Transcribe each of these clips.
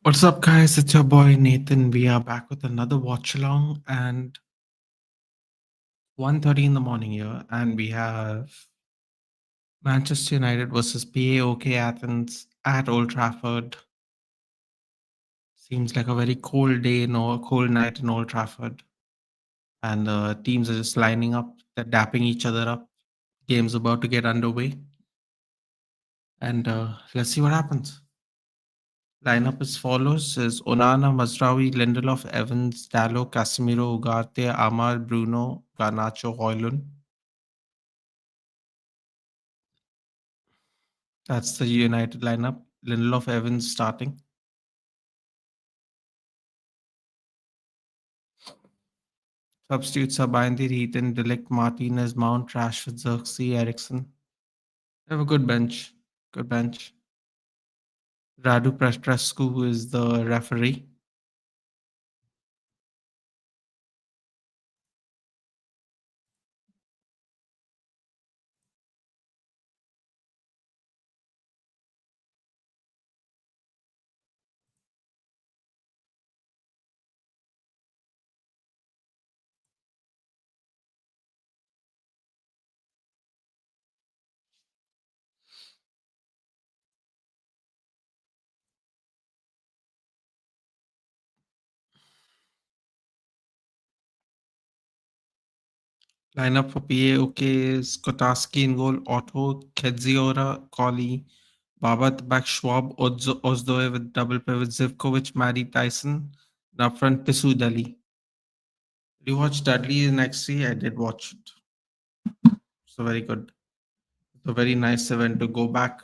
What's up, guys? It's your boy Nathan. We are back with another watch along and 1:30 in the morning here, and we have Manchester United versus PAOK Athens at Old Trafford. Seems like a very cold day, no cold night in Old Trafford, and the teams are just lining up. They're dapping each other up. Game's about to get underway, and let's see what happens. Lineup as follows: is Onana, Mazraoui, Lindelof, Evans, Dallo, Casemiro, Ugarte, Amar, Bruno, Garnacho, Hoylund. That's the United lineup. Lindelof, Evans starting. Substitutes are Bindy, Heaton, Delict, Martinez, Mount, Rashford, Xerxes, Ericsson. They have a good bench. Good bench. Radu Petrescu is the referee. Lineup for PAOK is Kotaski in goal, Otto, Kedziora, Colley, Babat, back Schwab, Ozdoe with double pivot, Zivkovic, Mari Tyson. And up front, Tisu Dali. Did you watch Dudley in XC? I did watch it. So very good. It's a very nice event to go back.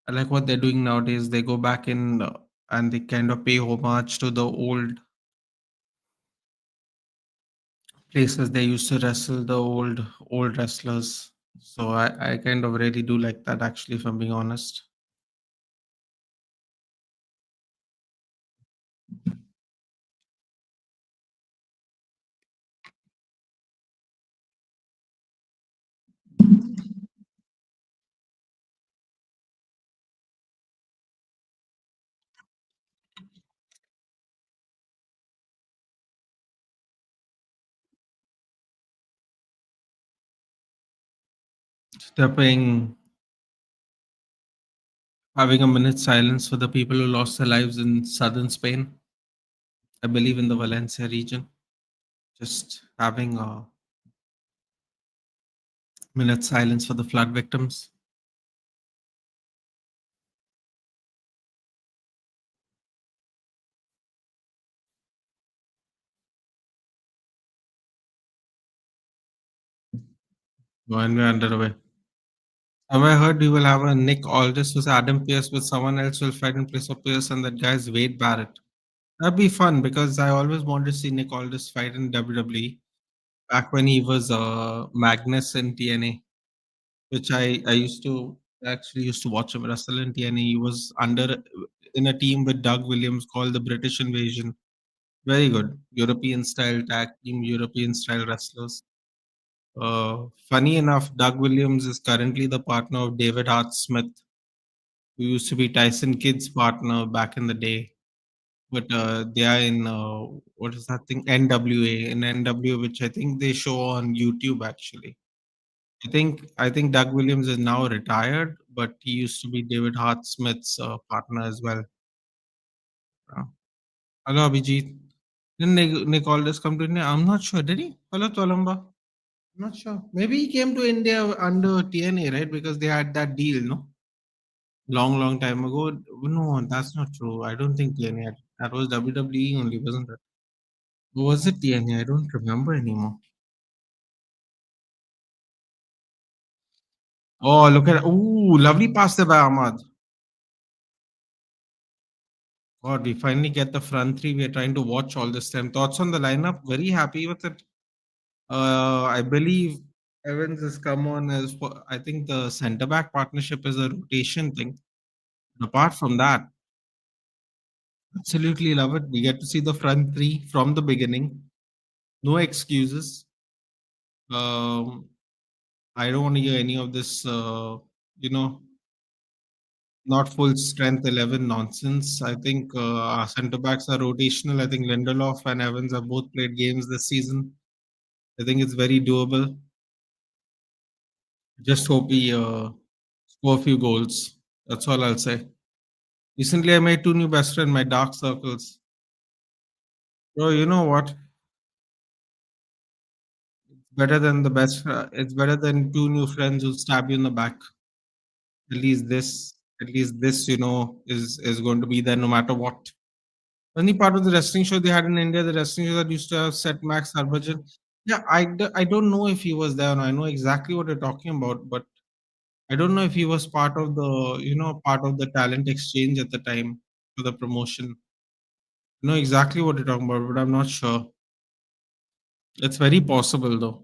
I like what they're doing nowadays. They go back in and they kind of pay homage to the places they used to wrestle, the old wrestlers. So I kind of really do like that actually, if I'm being honest. They're paying having a minute's silence for the people who lost their lives in southern Spain. I believe in the Valencia region. Just having a minute's silence for the flood victims. When we're underway. Have I heard you will have a Nick Aldis with Adam Pierce with someone else will fight in place of Pierce and that guy's Wade Barrett? That'd be fun because I always wanted to see Nick Aldis fight in WWE back when he was Magnus in TNA, which I used to actually used to watch him wrestle in TNA. He was under in a team with Doug Williams called the British Invasion. Very good European style tag team, European style wrestlers. Funny enough, Doug Williams is currently the partner of David Hart Smith, who used to be Tyson Kidd's partner back in the day. But they are in what is that thing? NWA in NWA, which I think they show on YouTube actually. I think Doug Williams is now retired, but he used to be David Hart Smith's partner as well. Uh, Hello, Abhijit. Didn't Nick Aldis come to India? I'm not sure. Did he? Hello, Tolamba. I'm not sure. Maybe he came to India under TNA, right? Because they had that deal, no? Long time ago. No, that's not true. I don't think TNA had. That was WWE only, wasn't it? Or was it TNA? I don't remember anymore. Oh, look at ooh, lovely pass there by Ahmad. God, we finally get the front three. We are trying to watch all this time. Thoughts on the lineup? Very happy with it. I believe Evans has come on as I think the centre back partnership is a rotation thing. Apart from that, absolutely love it. We get to see the front three from the beginning. No excuses. Um, I don't want to hear any of this. You know, not full strength 11 nonsense. I think our centre backs are rotational. I think Lindelof and Evans have both played games this season. I think it's very doable. Just hope we score a few goals. That's all I'll say. Recently, I made two new best friends, my dark circles. Bro, you know what? Better than the best. It's better than two new friends who stab you in the back. At least this, is going to be there no matter what. Any part of the wrestling show they had in India, the wrestling show that used to have Set Max Harbhajan. Yeah, I don't know if he was there. Or I know exactly what you're talking about, but I don't know if he was part of part of the talent exchange at the time for the promotion. I know exactly what you're talking about, but I'm not sure. It's very possible though.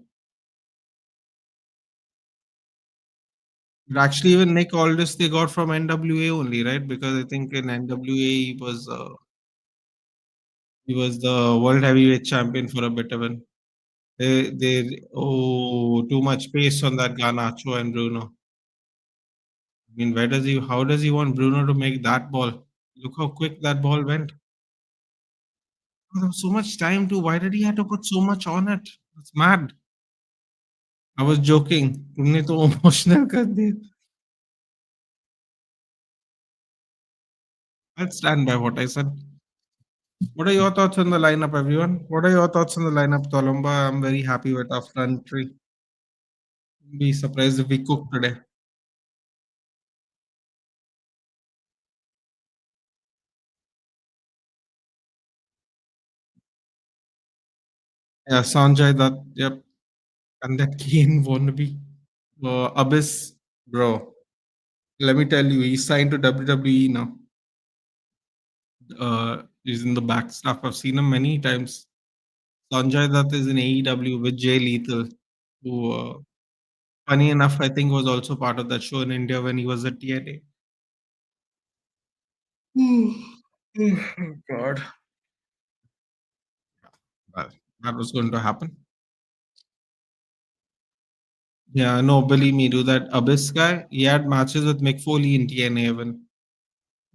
But actually, even Nick Aldis they got from NWA only, right? Because I think in NWA he was the world heavyweight champion for a bit even. Too much pace on that Garnacho and Bruno. I mean, how does he want Bruno to make that ball? Look how quick that ball went. Oh, there was so much time too. Why did he have to put so much on it? It's mad. I was joking. तुमने तो emotional कर दिया. I'll stand by what I said. What are your thoughts on the lineup, everyone? What are your thoughts on the lineup, Tolomba? I'm very happy with our front three. Be surprised if we cook today. Yeah, Sanjay, that yep, and that Kane wannabe. Abyss, bro. Let me tell you, he's signed to WWE now. He's in the back staff. I've seen him many times. Sanjay Dutt is in AEW with Jay Lethal, who, funny enough, I think was also part of that show in India when he was at TNA. Oh, God. Well, that was going to happen. Yeah, no, believe me, do that Abyss guy, he had matches with Mick Foley in TNA even.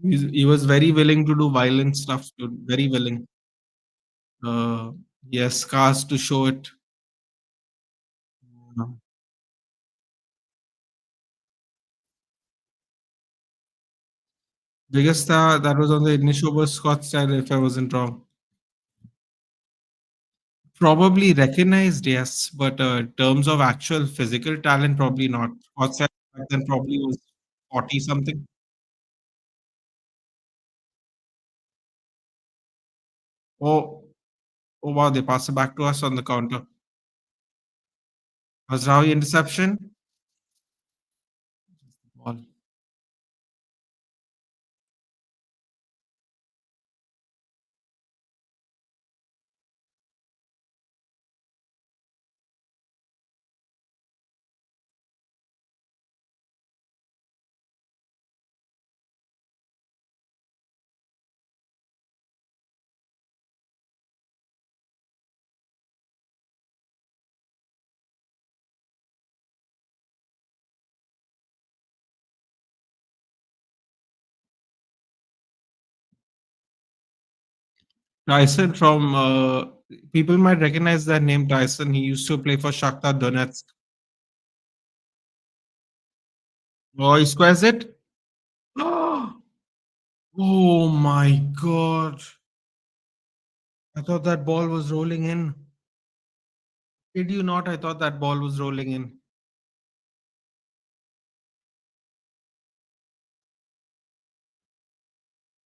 He was very willing to do violent stuff, dude. Very willing. Uh, he has scars to show it. Uh, Biggest star that was on the initial was Scott Steiner, if I wasn't wrong. Probably recognized, yes, but in terms of actual physical talent, probably not. Scott Steiner back then probably was 40 something. Oh, oh wow, they pass it back to us on the counter. Hazraoui interception. Ball. Tyson from people might recognize that name Tyson. He used to play for Shakhtar Donetsk. Oh, he squares it. Oh my god. I thought that ball was rolling in. Did you not? I thought that ball was rolling in.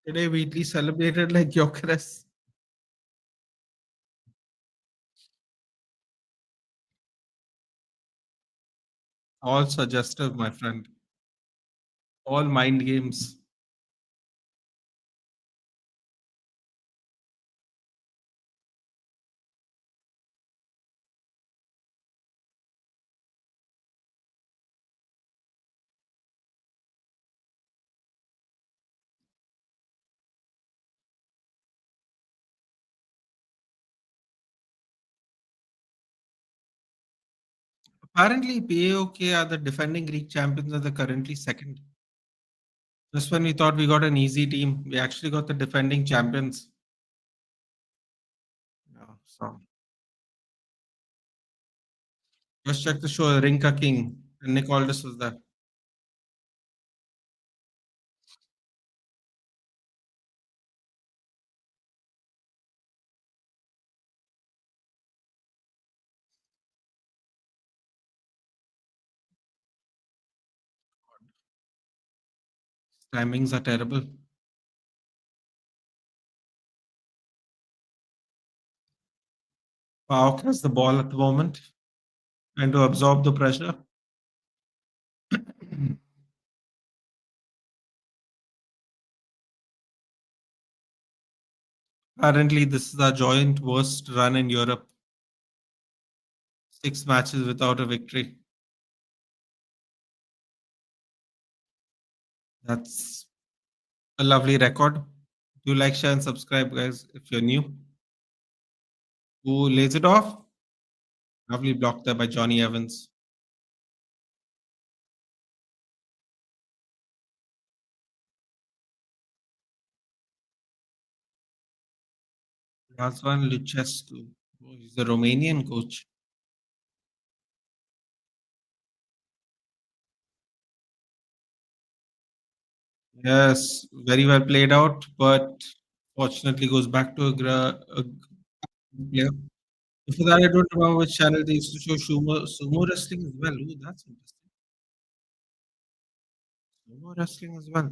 Today Wheatley celebrated like Gyökeres. All suggestive, my friend. All mind games. Apparently, PAOK are the defending Greek champions and they're currently second. Just when we thought we got an easy team, we actually got the defending champions. Yeah, so just check the show, Rinka King and Nick Aldis was there. Timings are terrible. Paok has the ball at the moment and to absorb the pressure. Apparently, this is our joint worst run in Europe. 6 matches without a victory. That's a lovely record. Do like, share, and subscribe, guys, if you're new. Who lays it off? Lovely block there by Johnny Evans. Razvan Lucescu. Oh, he's a Romanian coach. Yes, very well played out, but fortunately goes back to a good player. Before that, I don't remember which channel they used to show sumo wrestling as well. Ooh, that's interesting. Sumo wrestling as well.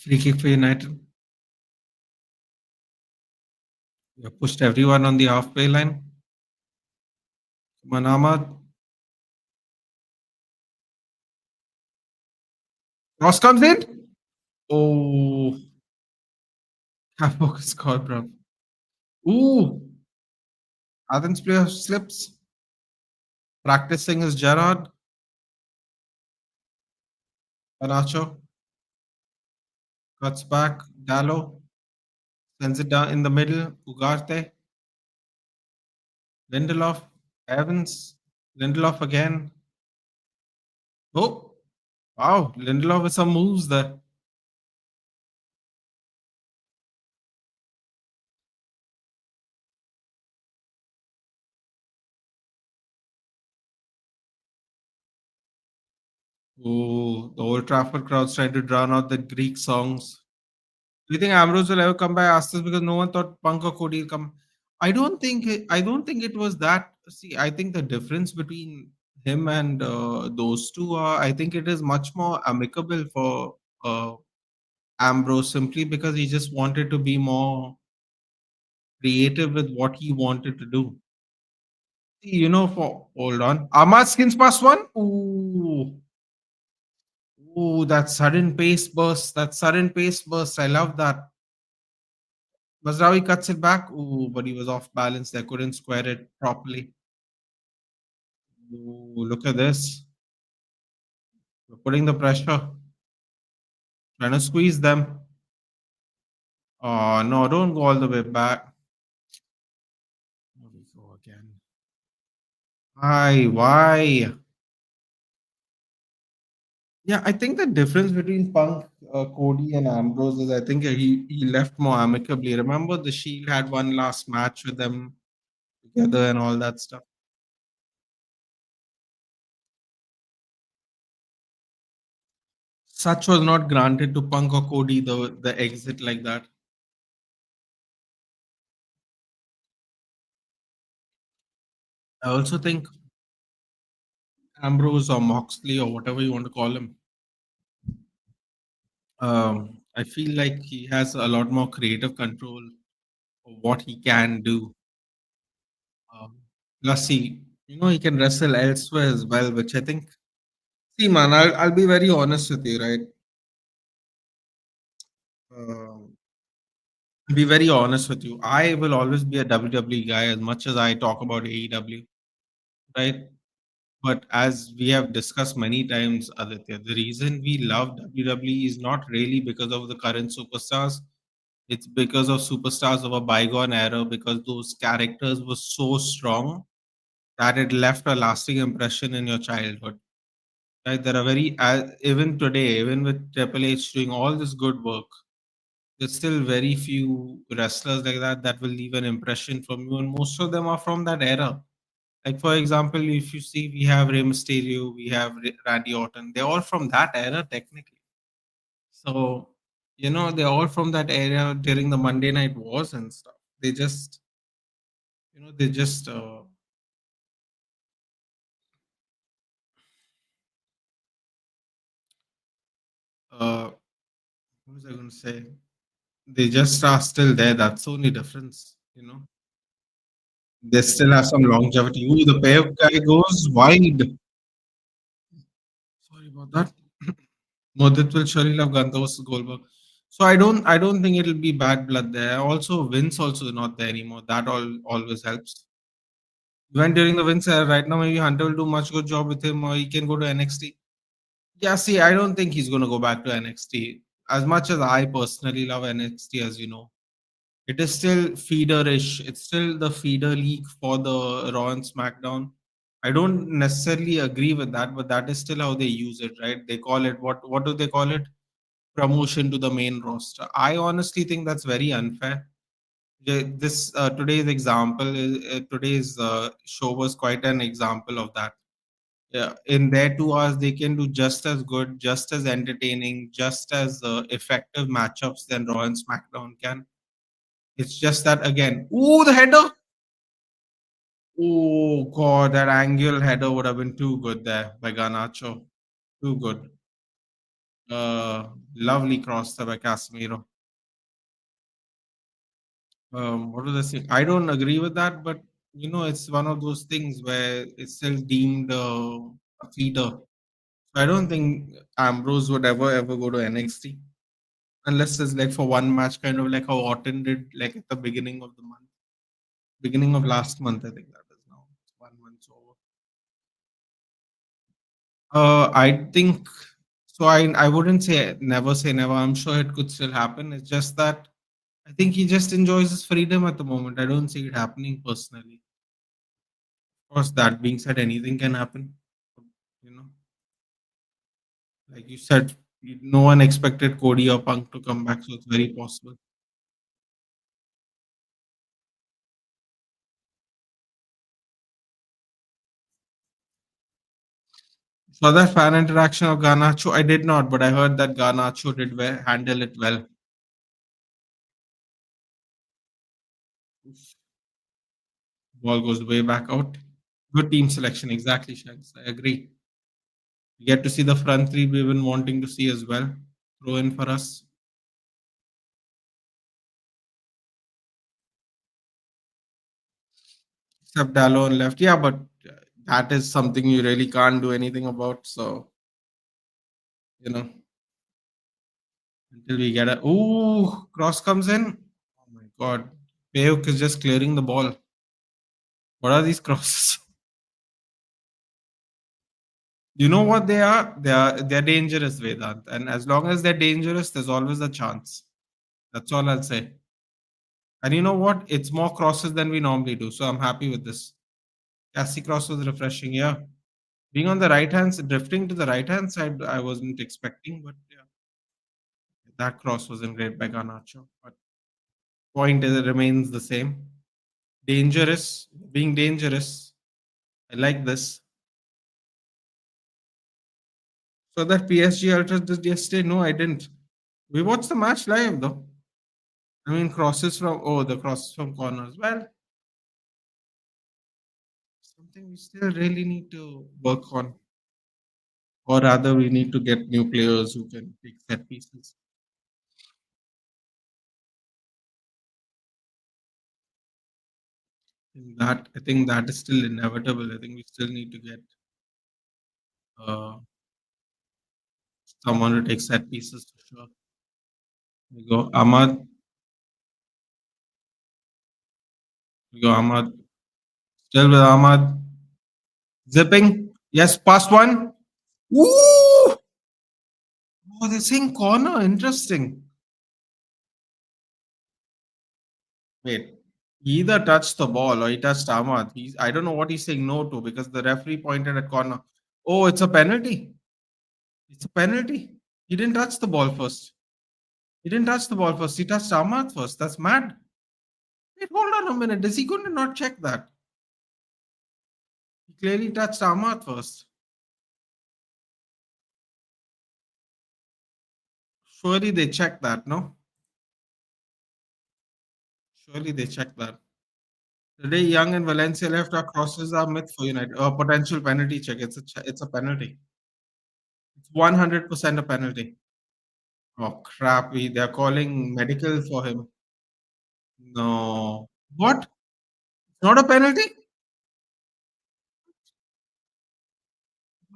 Free kick for United. We have pushed everyone on the halfway line. Manama. Cross comes in. Oh, Paok scored, bro. Ooh, Athens player slips. Practicing is Gerard. Garnacho cuts back. Dallo sends it down in the middle. Ugarte. Lindelof. Evans. Lindelof again. Oh, wow. Lindelof with some moves there. Oh, the Old Trafford crowd's trying to drown out the Greek songs. Do you think Ambrose will ever come by? I asked this because no one thought Punk or Cody will come. I don't think it was that. See, I think the difference between him and those two are. I think it is much more amicable for Ambrose simply because he just wanted to be more creative with what he wanted to do. See, for hold on, Ahmad skins past one. Ooh, that sudden pace burst. That sudden pace burst. I love that. Mazraoui cuts it back. Ooh, but he was off balance there. Couldn't square it properly. Ooh, look at this. We're putting the pressure. Trying to squeeze them. Oh, no, don't go all the way back. Here we go again. Why? Yeah, I think the difference between Punk, Cody, and Ambrose is I think he left more amicably. Remember, the Shield had one last match with them together and all that stuff. Such was not granted to Punk or Cody, the exit like that. I also think Ambrose or Moxley or whatever you want to call him, I feel like he has a lot more creative control for what he can do. Um, Plus, he can wrestle elsewhere as well, which I think. See, man, I'll be very honest with you, right? Um, I'll be very honest with you. I will always be a WWE guy as much as I talk about AEW, right? But as we have discussed many times, Aditya, the reason we love WWE is not really because of the current superstars. It's because of superstars of a bygone era, because those characters were so strong that it left a lasting impression in your childhood. Right? There are even today, even with Triple H doing all this good work, there's still very few wrestlers like that that will leave an impression from you, and most of them are from that era. Like for example, if you see, we have Rey Mysterio, we have Randy Orton. They're all from that era, technically. So they're all from that era during the Monday Night Wars and stuff. They just uh, what was I going to say? They just are still there. That's the only difference. They still have some longevity. Ooh, the Paok guy goes wide. Sorry about that. Modit will surely love Ganta versus Goldberg. So I don't think it'll be bad blood there. Also, Vince also not there anymore. That always helps. Even during the Vince era, right now maybe Hunter will do much good job with him, or he can go to NXT. Yeah, see, I don't think he's gonna go back to NXT. As much as I personally love NXT, as you know, it is still feederish. It's still the feeder league for the Raw and SmackDown. I don't necessarily agree with that, but that is still how they use it, right? They call it what do they call it? Promotion to the main roster. I honestly think that's very unfair. This today's show was quite an example of that. Yeah, in their 2 hours, they can do just as good, just as entertaining, just as effective matchups than Raw and SmackDown can. It's just that again, ooh, the header. Oh god, that angle header would have been too good there by Garnacho. Too good. Lovely cross there by Casemiro. What was I saying? I don't agree with that, but it's one of those things where it's still deemed a feeder. So I don't think Ambrose would ever go to NXT unless it's like for one match, kind of like how Orton did, like at the beginning of the month, beginning of last month. I think that is now 1 month over. I think so. I wouldn't say never. I'm sure it could still happen. It's just that I think he just enjoys his freedom at the moment. I don't see it happening personally. Of course, that being said, anything can happen. You know, like you said, no one expected Cody or Punk to come back, so it's very possible. So that fan interaction of Garnacho, I did not, but I heard that Garnacho did handle it well. Ball goes way back out. Good team selection, exactly, Shanks. I agree. We get to see the front three we've been wanting to see as well. Throw in for us. Except Dallo on left. Yeah, but that is something you really can't do anything about. So, you know, until we get a. Ooh, cross comes in. Oh my God. Paok is just clearing the ball. What are these crosses? You know what they are? They're dangerous, Vedant. And as long as they're dangerous, there's always a chance. That's all I'll say. And you know what? It's more crosses than we normally do. So I'm happy with this. Cassie cross was refreshing, yeah. Being on the right hand, drifting to the right hand side, I wasn't expecting, but yeah, that cross wasn't great by Garnacho. But point remains the same. Dangerous, being dangerous. I like this. So that PSG Ultras did yesterday? No, I didn't. We watched the match live though. I mean, crosses from the crosses from corners. Well, something we still really need to work on, or rather, we need to get new players who can take set pieces. I think that is still inevitable. I think we still need to get uh, someone to take set pieces for sure. We go Ahmad. We go Ahmad. Still with Ahmad. Zipping. Yes, past one. Ooh! Oh, they're saying corner. Interesting. Wait. He either touched the ball or he touched Ahmad. I don't know what he's saying no to because the referee pointed at corner. Oh, it's a penalty. It's a penalty. He didn't touch the ball first. He didn't touch the ball first. He touched Ahmad first. That's mad. Wait, hold on a minute. Is he going to not check that? He clearly touched Ahmad first. Surely they checked that, no? Surely they checked that. Today, Young and Valencia left our crosses are myth for United. A potential penalty check. It's a penalty. It's 100% a penalty. Oh crap! They're calling medical for him. No. What? It's not a penalty?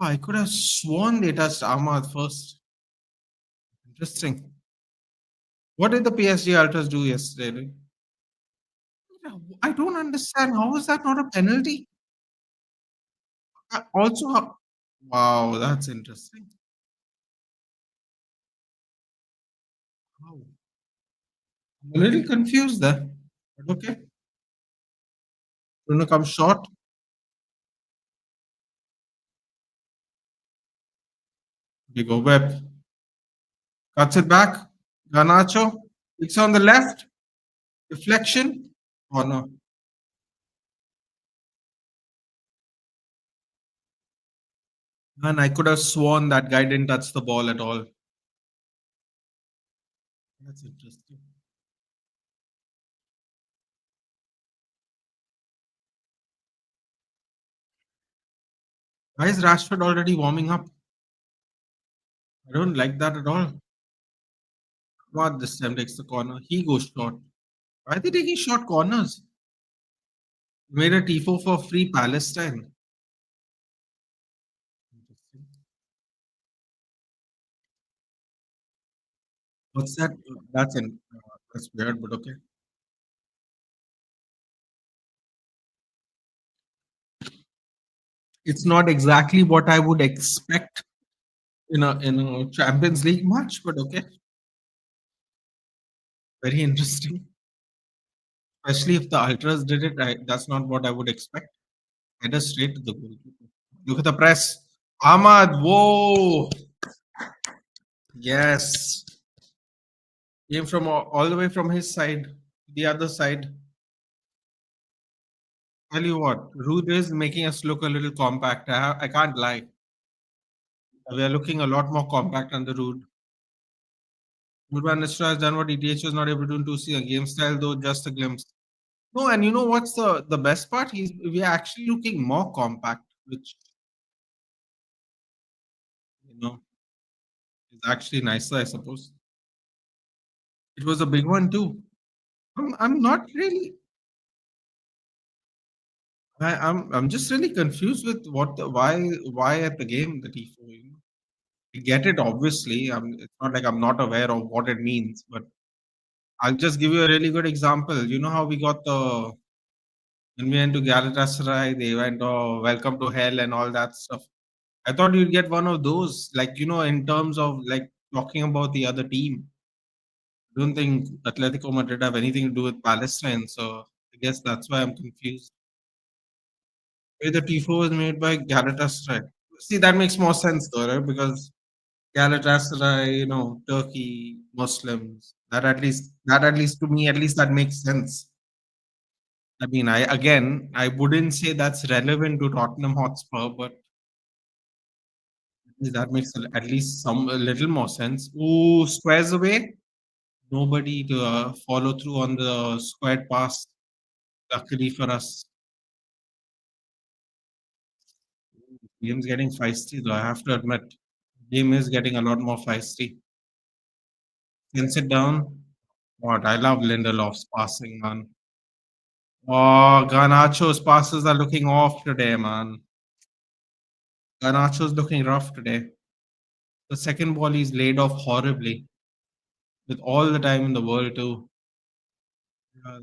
Oh, I could have sworn they touched Ahmad first. Interesting. What did the PSG Ultras do yesterday? I don't understand. How is that not a penalty? Also, wow, that's interesting. Wow. I'm a little confused there. But okay. Bruno comes short. We go Web. Cuts it back. Garnacho. It's on the left. Deflection. Oh no. Man, I could have sworn that guy didn't touch the ball at all. That's interesting. Why is Rashford already warming up? I don't like that at all. What this time takes the corner. He goes short. Why are they taking short corners? Made a tifo for free Palestine. Interesting. What's that? That's weird, but okay. It's not exactly what I would expect in a Champions League match, but okay. Very interesting. Especially if the ultras did it, that's not what I would expect. Header straight to the goalkeeper. Look at the press. Ahmad, whoa! Yes, came from all the way from his side, the other side. Tell you what, Rude is making us look a little compact. I can't lie. We are looking a lot more compact under Rude. Urban Nisra has done what ETH was not able to do in 2 seasons. Game style, though, just a glimpse. No, and you know what's the best part? We are actually looking more compact, which you know is actually nicer, I suppose. It was a big one too. I'm not really. I'm just really confused with why at the game the T4. I get it obviously. It's not like I'm not aware of what it means, but I'll just give you a really good example. You know how we got the when we went to Galatasaray, they went, "Oh, welcome to hell" and all that stuff. I thought you'd get one of those, like in terms of like talking about the other team. I don't think Atletico Madrid have anything to do with Palestine, so I guess that's why I'm confused. Where the Tifo was made by Galatasaray. See, that makes more sense though, right? Because Galatasaray, Turkey, Muslims. That at least to me, at least that makes sense. I mean, I wouldn't say that's relevant to Tottenham Hotspur, but that makes at least a little more sense. Ooh, squares away. Nobody to follow through on the squared pass. Luckily for us, game's getting feisty though. I have to admit, game is getting a lot more feisty. Can sit down. What I love Lindelof's passing, man. Oh, Garnacho's passes are looking off today, man. Garnacho's looking rough today. The second ball he's laid off horribly with all the time in the world too. Yeah,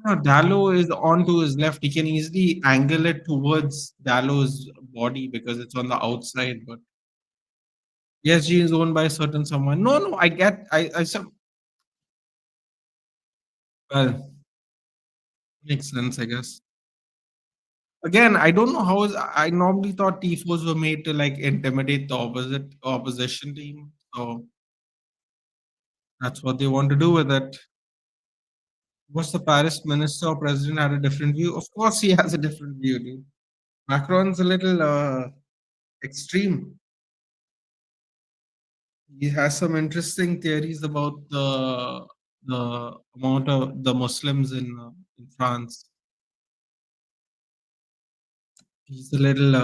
no, Dallo is on to his left. He can easily angle it towards Dallo's body because it's on the outside. But PSG is owned by a certain someone. No, no, I get. Well, makes sense, I guess. Again, I don't know how is. I normally thought tifos were made to like intimidate the opposition team. So that's what they want to do with it. Was the Paris minister or president had a different view? Of course, he has a different view, dude. Macron's a little extreme. He has some interesting theories about the amount of the Muslims in France. He's a little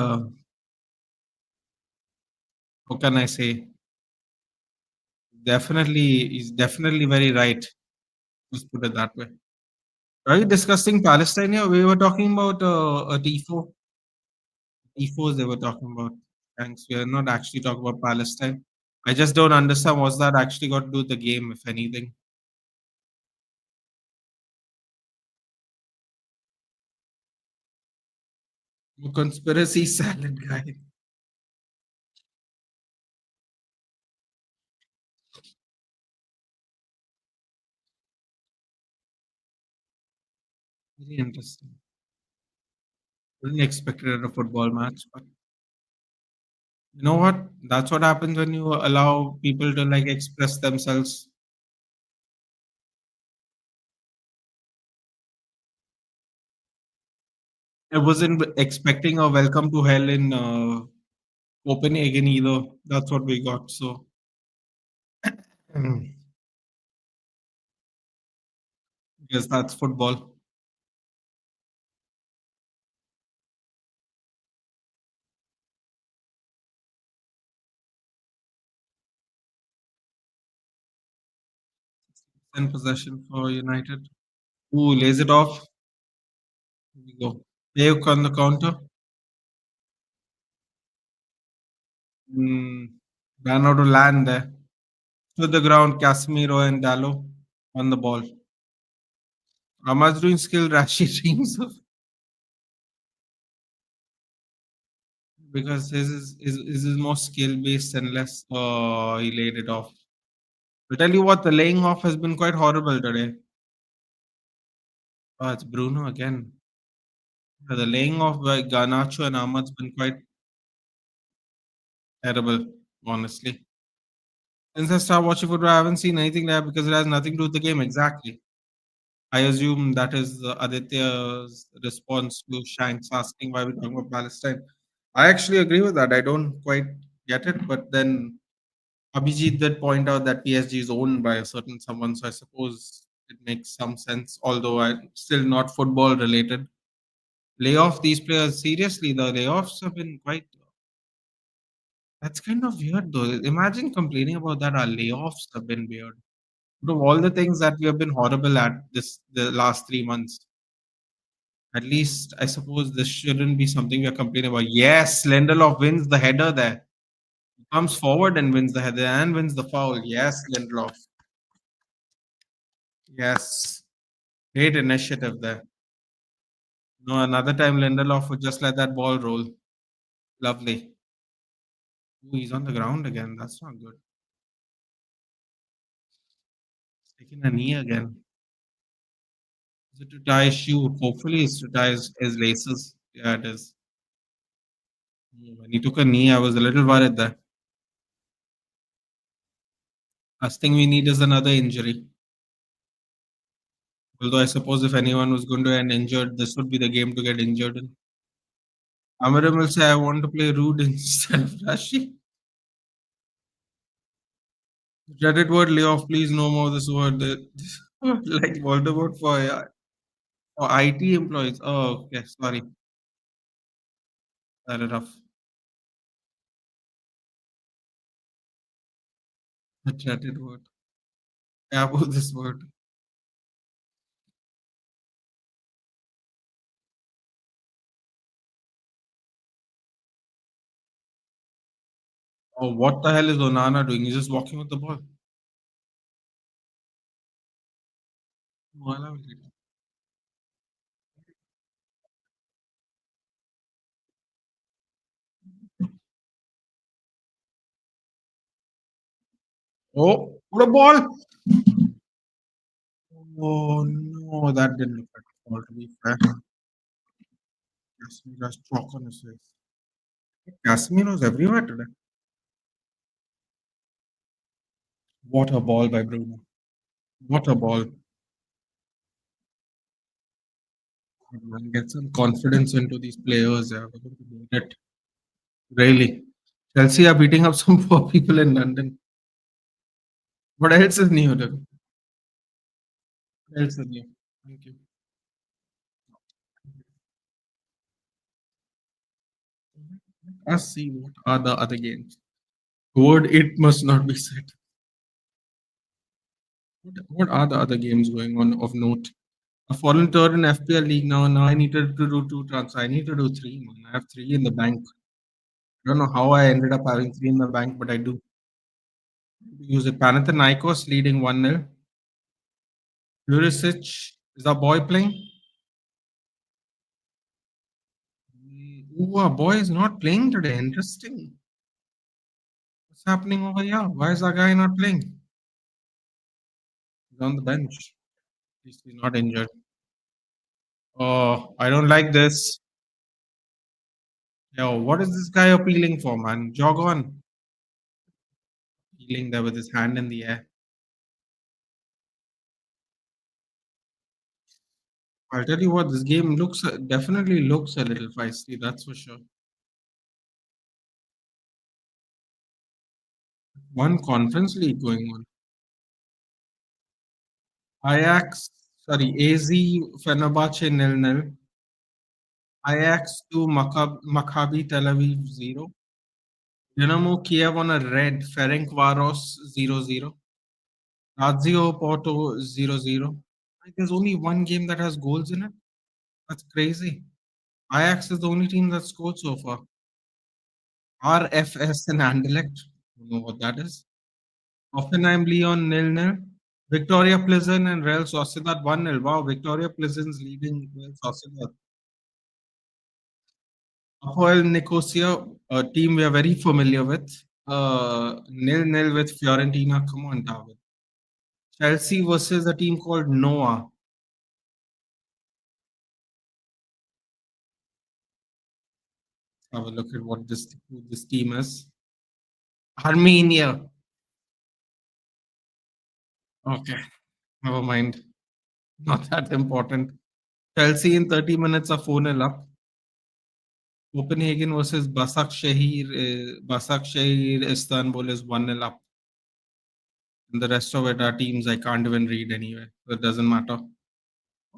how can I say? He's definitely very right. Let's put it that way. Are you discussing Palestine here? We were talking about a tifo. Tifos they were talking about. Thanks. We are not actually talking about Palestine. I just don't understand what's that actually got to do with the game, if anything. Conspiracy salad guy. Very interesting. Didn't expect it at a football match, but you know what? That's what happens when you allow people to like express themselves. I wasn't expecting a welcome to hell in Copenhagen either. That's what we got. So, yes, that's football. And possession for United. Ooh, lays it off. Here we go. Paok on the counter. Mm, ran out of land there. To the ground, Casemiro and Dallo on the ball. Ahmad's doing skill Rashi dreams of because his is more skill based and less. Oh, he laid it off. I'll tell you what, the laying off has been quite horrible today. Oh, it's Bruno again. Yeah, the laying off by Garnacho and Ahmad's been quite terrible, honestly. Since I started watching football, I haven't seen anything there because it has nothing to do with the game. Exactly. I assume that is Aditya's response to Shanks asking why we're talking about Palestine. I actually agree with that. I don't quite get it, but then Abhijit did point out that PSG is owned by a certain someone, so I suppose it makes some sense. Although I still not football related. Lay off these players seriously. The layoffs have been quite. That's kind of weird though. Imagine complaining about that. Our layoffs have been weird. Out of all the things that we have been horrible at the last 3 months, at least I suppose this shouldn't be something we are complaining about. Yes, Lindelof wins the header there. He comes forward and wins the header and wins the foul. Yes, Lindelof. Yes. Great initiative there. No, another time Lindelof would just let that ball roll. Lovely. Ooh, he's on the ground again. That's not good. He's taking a knee again. Is it to tie his shoe? Hopefully it's to tie his laces. Yeah, it is. When he took a knee, I was a little worried there. Last thing we need is another injury. Although I suppose if anyone was going to end injured, this would be the game to get injured in. Amarim will say, I want to play Rude instead of Rashi. Dreaded word layoff, please no more this word. Like Voldemort for IT employees. Oh, okay, sorry. Fair enough. The dreaded word. Yeah, about this word. Oh, what the hell is Onana doing? He's just walking with the ball. Onana will get it. Oh, what a ball! Oh no, that didn't look like a foul to be fair. Casemiro's chalk on his face. Casemiro's everywhere today. What a ball by Bruno. What a ball. Man, get some confidence into these players. Yeah. We're going to do it. Really. Chelsea are beating up some poor people in London. What else is new, dude? What else is new? Thank you. Let's see what are the other games. Word it must not be said. What are the other games going on of note? A fallen third in FPL league now. Now I needed to do two transfers. I need to do three, man. I have three in the bank. I don't know how I ended up having three in the bank, but I do. Use it. Panathinaikos leading 1-0. Jurisic, is our boy playing? Ooh, our boy is not playing today. Interesting. What's happening over here? Why is our guy not playing? He's on the bench. He's not injured. Oh, I don't like this. Yo, what is this guy appealing for, man? Jog on. Appealing there with his hand in the air. I'll tell you what, this game looks definitely looks a little feisty, that's for sure. One conference league going on. Ajax, sorry, AZ Fenerbahce 0-0. Ajax to Maccabi Tel Aviv 0. Dynamo Kiev on a red. Ferencvaros 0-0. Lazio Porto 0-0. Like, there's only one game that has goals in it. That's crazy. Ajax is the only team that scored so far. RFS and Anderlecht. Don't know what that is. Hoffenheim Lyon 0-0. Victoria Pleasant and Real Sociedad 1-0. Wow, Victoria Pleasant's leading Real Sociedad. Apoel Nicosia, a team we are very familiar with. 0-0 with Fiorentina. Come on, David. Chelsea versus a team called Noah. Have a look at what this team is. Armenia. Okay, never mind. Not that important. Chelsea in 30 minutes are 4-0 up. Copenhagen versus Başakşehir. Başakşehir Istanbul is 1-0 up. And the rest of it are teams I can't even read anyway. So it doesn't matter.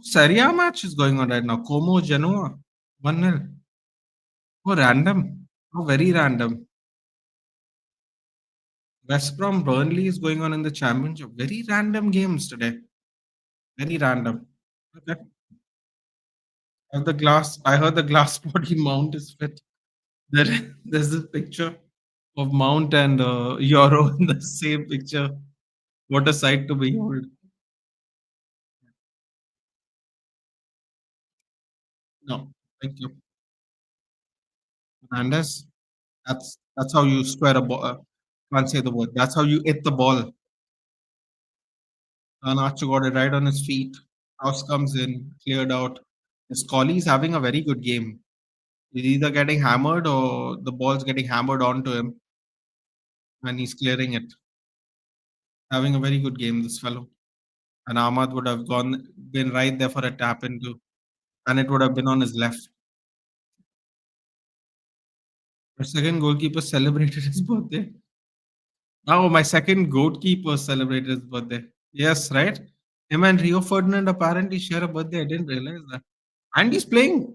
Serie A match is going on right now. Como Genoa 1-0. Oh, random. Oh, very random. West Brom Burnley is going on in the championship. Very random games today. Very random. Okay. I heard the glass body mount is fit. There's this picture of Mount and Euro in the same picture. What a sight to behold. No, thank you. Hernandez, that's how you square a ball. Can't say the word. That's how you hit the ball. Garnacho got it right on his feet. House comes in, cleared out. Scully is having a very good game. He's either getting hammered or the ball's getting hammered onto him, and he's clearing it. Having a very good game, this fellow. And Ahmad would have been right there for a tap into, and it would have been on his left. The second goalkeeper celebrated his birthday. Oh, my second goalkeeper celebrated his birthday. Yes, right? Him and Rio Ferdinand apparently share a birthday. I didn't realize that. And he's playing.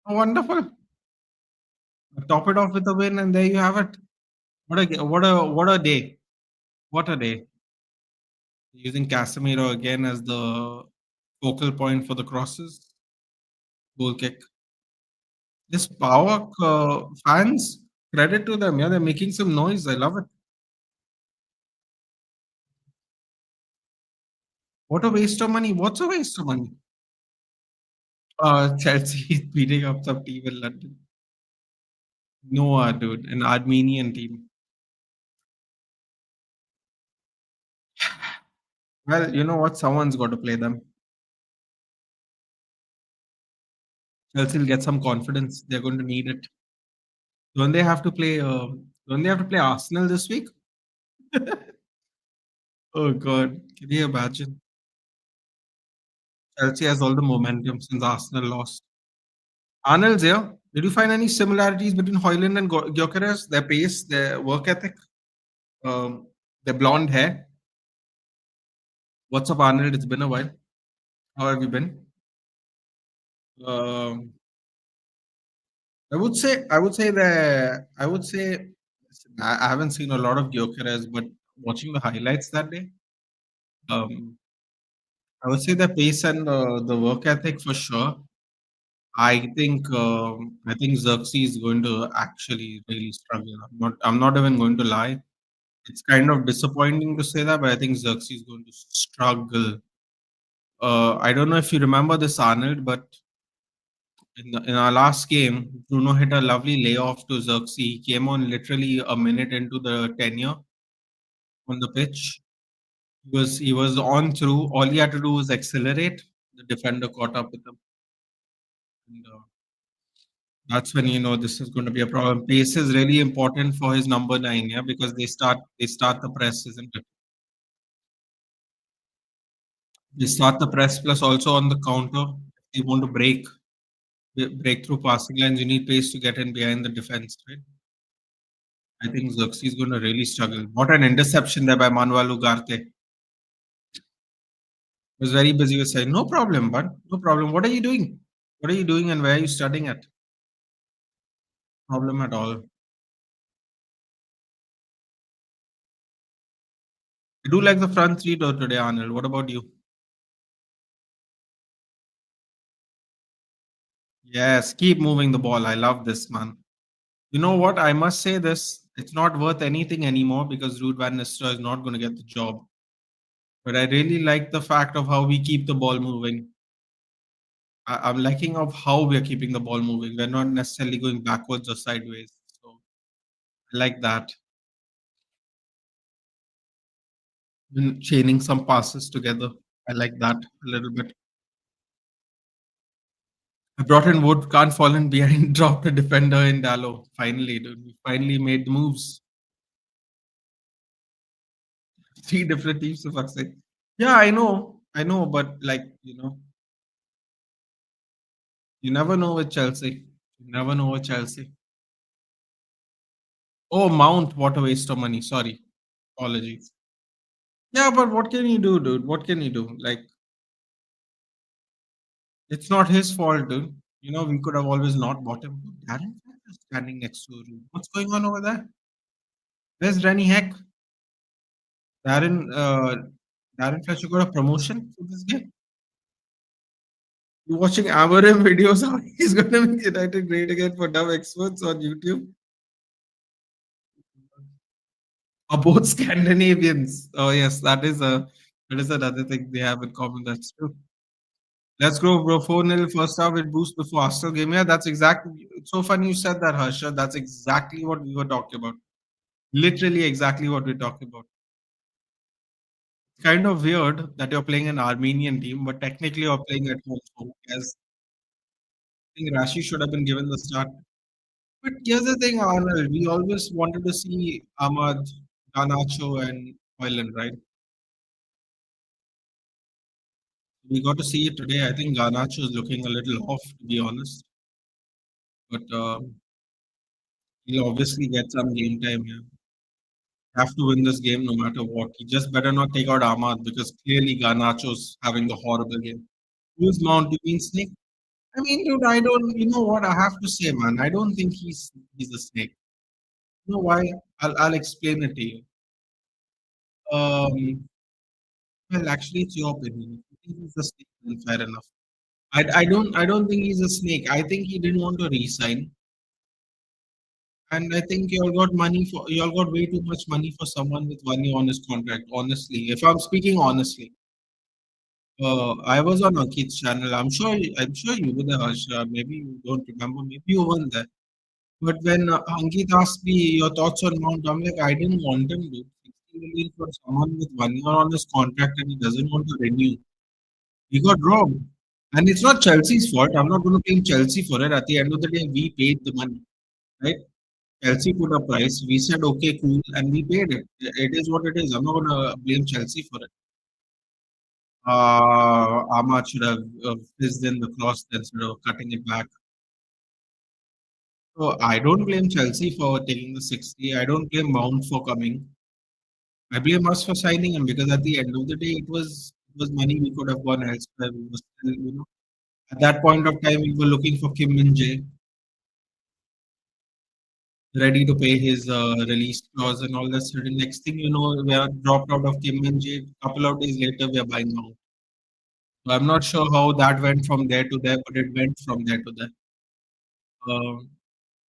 Oh, wonderful. Top it off with a win, and there you have it. What a day. What a day. Using Casemiro again as the focal point for the crosses. Goal kick. This Paok fans Credit to them. Yeah, they're making some noise. I love it. What a waste of money. What's a waste of money? Chelsea is beating up some team in London. Noah, dude, an Armenian team. Well, you know what? Someone's got to play them. Chelsea will get some confidence. They're going to need it. Don't they have to play? Don't they have to play Arsenal this week? Oh God, can you imagine? Chelsea has all the momentum since Arsenal lost. Arnold's here. Did you find any similarities between Hoyland and Gyökeres? Their pace, their work ethic, um, their blonde hair. What's up, Arnold? It's been a while. How have you been? Um, I would say, I haven't seen a lot of Gyökeres, but watching the highlights that day, um, I would say the pace and the work ethic for sure. I think Xerxes is going to actually really struggle. I'm not even going to lie. It's kind of disappointing to say that, but I think Xerxes is going to struggle. I don't know if you remember this, Arnold, but in our last game, Bruno hit a lovely layoff to Xerxes. He came on literally a minute into the tenure on the pitch. He was on through. All he had to do was accelerate. The defender caught up with him. And, that's when you know this is going to be a problem. Pace is really important for his number nine, yeah, because they start the press, isn't it? They start the press plus also on the counter. If you want to break through passing lines, you need pace to get in behind the defense, right? I think Xerxes is going to really struggle. What an interception there by Manuel Ugarte. Was very busy with saying, no problem, bud. No problem. What are you doing? What are you doing and where are you studying at? Problem at all. I do like the front three though today, Arnold. What about you? Yes, keep moving the ball. I love this, man. You know what? I must say this. It's not worth anything anymore because Ruud van Nistelrooy is not going to get the job. But I really like the fact of how we keep the ball moving. I'm liking of how we're keeping the ball moving. We're not necessarily going backwards or sideways. So I like that. Chaining some passes together. I like that a little bit. I brought in Wood, can't fall in behind, dropped a defender in Dallo. Finally, dude. We finally made the moves. Three different teams to fuck's sake. Yeah, I know. I know, but like, you never know with Chelsea. You never know with Chelsea. Oh, Mount, what a waste of money. Sorry. Apologies. Yeah, but what can you do, dude? What can you do? Like, it's not his fault, dude. We could have always not bought him. Darren Fletcher is standing next to you. What's going on over there? Where's Rennie Heck? Darren, Darren Fletcher got a promotion for this game. You're watching Amarim videos how he's going to make United great again for dumb experts on YouTube. Are both Scandinavians. Oh yes, that is another thing they have in common. That's true. Let's go, bro. 4-0 first half with boost before Arsenal game. Yeah, that's exactly. It's so funny you said that, Harsha. That's exactly what we were talking about. Literally exactly what we're talking about. It's kind of weird that you're playing an Armenian team, but technically you're playing at home. So as I think Rashi should have been given the start. But here's the thing, Arnold. We always wanted to see Ahmad, Garnacho, and Hoyland, right? We got to see it today. I think Garnacho is looking a little off, to be honest. But he'll obviously get some game time here. Have to win this game no matter what. He just better not take out Ahmad because clearly Garnacho's having the horrible game. Who's Mount? You mean Snake? I mean, dude, I don't. You know what? I have to say, man. I don't think he's a snake. You know why? I'll explain it to you. Um, well, actually, it's your opinion. If you think he's a snake, then fair enough. I don't think he's a snake. I think he didn't want to resign. And I think you all got way too much money for someone with 1 year on his contract. Honestly, if I'm speaking honestly, I was on Ankit's channel. I'm sure you were there, Harsh. Maybe you don't remember. Maybe you weren't there. But when Ankit asked me your thoughts on Mount, I'm like, I didn't want him to. 60 million for someone with 1 year on his contract and he doesn't want to renew. He got robbed. And it's not Chelsea's fault. I'm not going to blame Chelsea for it. At the end of the day, we paid the money, right? Chelsea put a price. We said, okay, cool, and we paid it. It is what it is. I'm not going to blame Chelsea for it. Ahmad should have fizzed in the cross instead of cutting it back. So I don't blame Chelsea for taking the 60. I don't blame Mount for coming. I blame us for signing him because at the end of the day, it was money we could have gone elsewhere. We were still, at that point of time, we were looking for Kim Min Jae, ready to pay his release clause and all that. So the next thing you know, we are dropped out of Kim Min Jae. A couple of days later, we are buying Mount. So I'm not sure how that went from there to there, but it went from there to there. Um,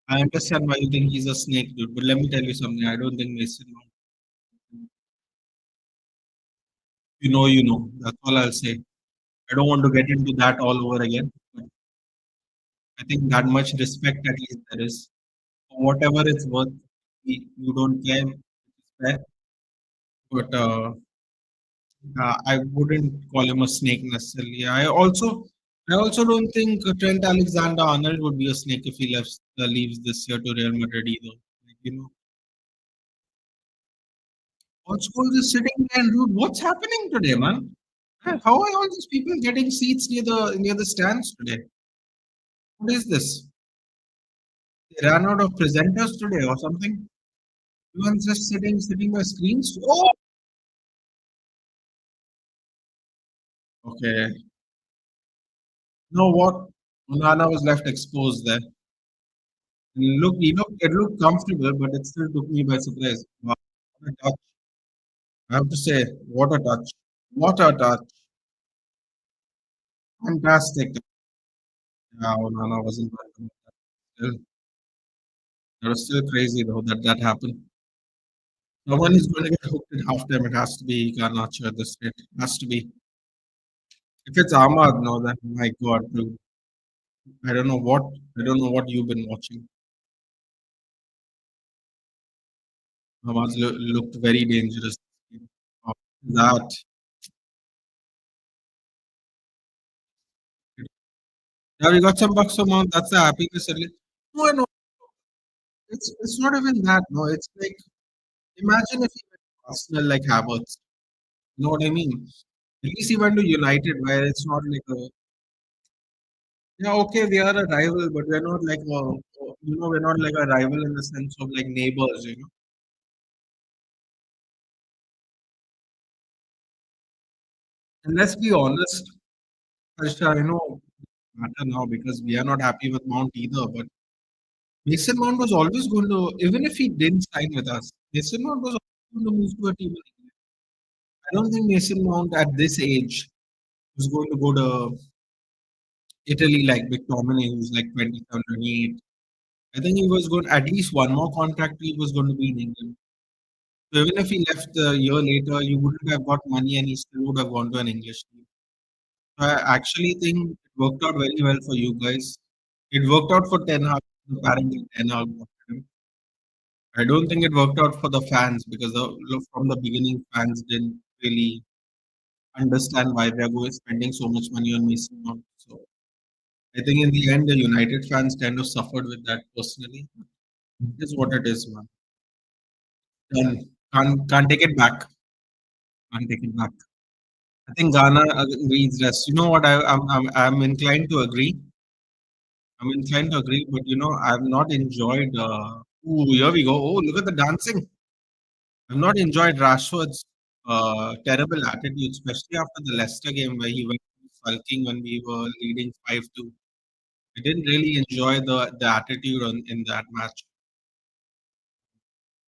I understand why you think he's a snake, dude, but let me tell you something. I don't think Mason Mount. You know. That's all I'll say. I don't want to get into that all over again. But I think that much respect at least there is. For whatever it's worth, you don't care. It's fair. But I wouldn't call him a snake necessarily. I also don't think Trent Alexander-Arnold would be a snake if he leaves this year to Real Madrid either. Like, what school is sitting there, dude? What's happening today, man? How are all these people getting seats near the stands today? What is this? They ran out of presenters today or something? Everyone's just sitting by screens. Oh, okay. You know what? Onana was left exposed there. It looked comfortable, but it still took me by surprise. Wow, what a touch! I have to say, what a touch! What a touch! Fantastic. Yeah, Onana wasn't welcome. Still, that was still crazy though that happened. Someone is going to get hooked at halftime. It has to be Garnacho at this rate. Has to be. If it's Ahmad, no, then my God, dude. I don't know what I don't know what you've been watching. Ahmad looked very dangerous. That yeah, we got some bucks a month. That's the happiness. No, no, it's not even that. No, it's like imagine if he went to Arsenal like Havertz. You know what I mean? At least he went to United, where it's not like a yeah, okay, we are a rival, but we're not like we're not like a rival in the sense of like neighbors. And let's be honest, Harsha, matter now because we are not happy with Mount either. But Mason Mount was always going to, even if he didn't sign with us, Mason Mount was always going to move to a team in England. I don't think Mason Mount at this age was going to go to Italy like McTominay, who's like 27, 28. I think he was going at least one more contract. He was going to be in England. So even if he left a year later, you wouldn't have got money, and he still would have gone to an English team. So I actually think it worked out very well for you guys. It worked out for Ten Hag. Apparently, Ten Hag wanted him. I don't think it worked out for the fans because from the beginning, fans didn't really understand why they're going spending so much money on Mason Mount. So I think in the end, the United fans kind of suffered with that personally. It is what it is, man. Done. Can't take it back. Can't take it back. I think Ghana agrees rest. You know what? I'm inclined to agree. I'm inclined to agree, but I've not enjoyed. Here we go. Oh, look at the dancing. I've not enjoyed Rashford's terrible attitude, especially after the Leicester game where he went sulking when we were leading 5-2. I didn't really enjoy the attitude in that match.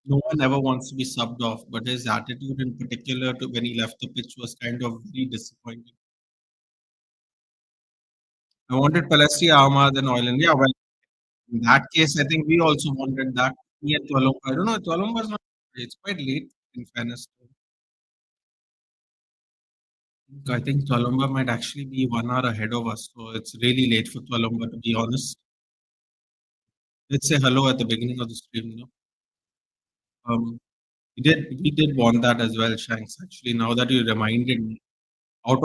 No one ever wants to be subbed off, but his attitude in particular to when he left the pitch was kind of very disappointing. I wanted Palestia, Ahmad, and Oiland. Yeah, well, in that case, I think we also wanted that. Yeah, Tualumpa. I don't know. Tualumpa is not. It's quite late, in fairness. I think Tualumba might actually be 1 hour ahead of us, so it's really late for Tualumba, to be honest. Let's say hello at the beginning of the stream. Um, we did want that as well, Shanks. Actually, now that you reminded me, but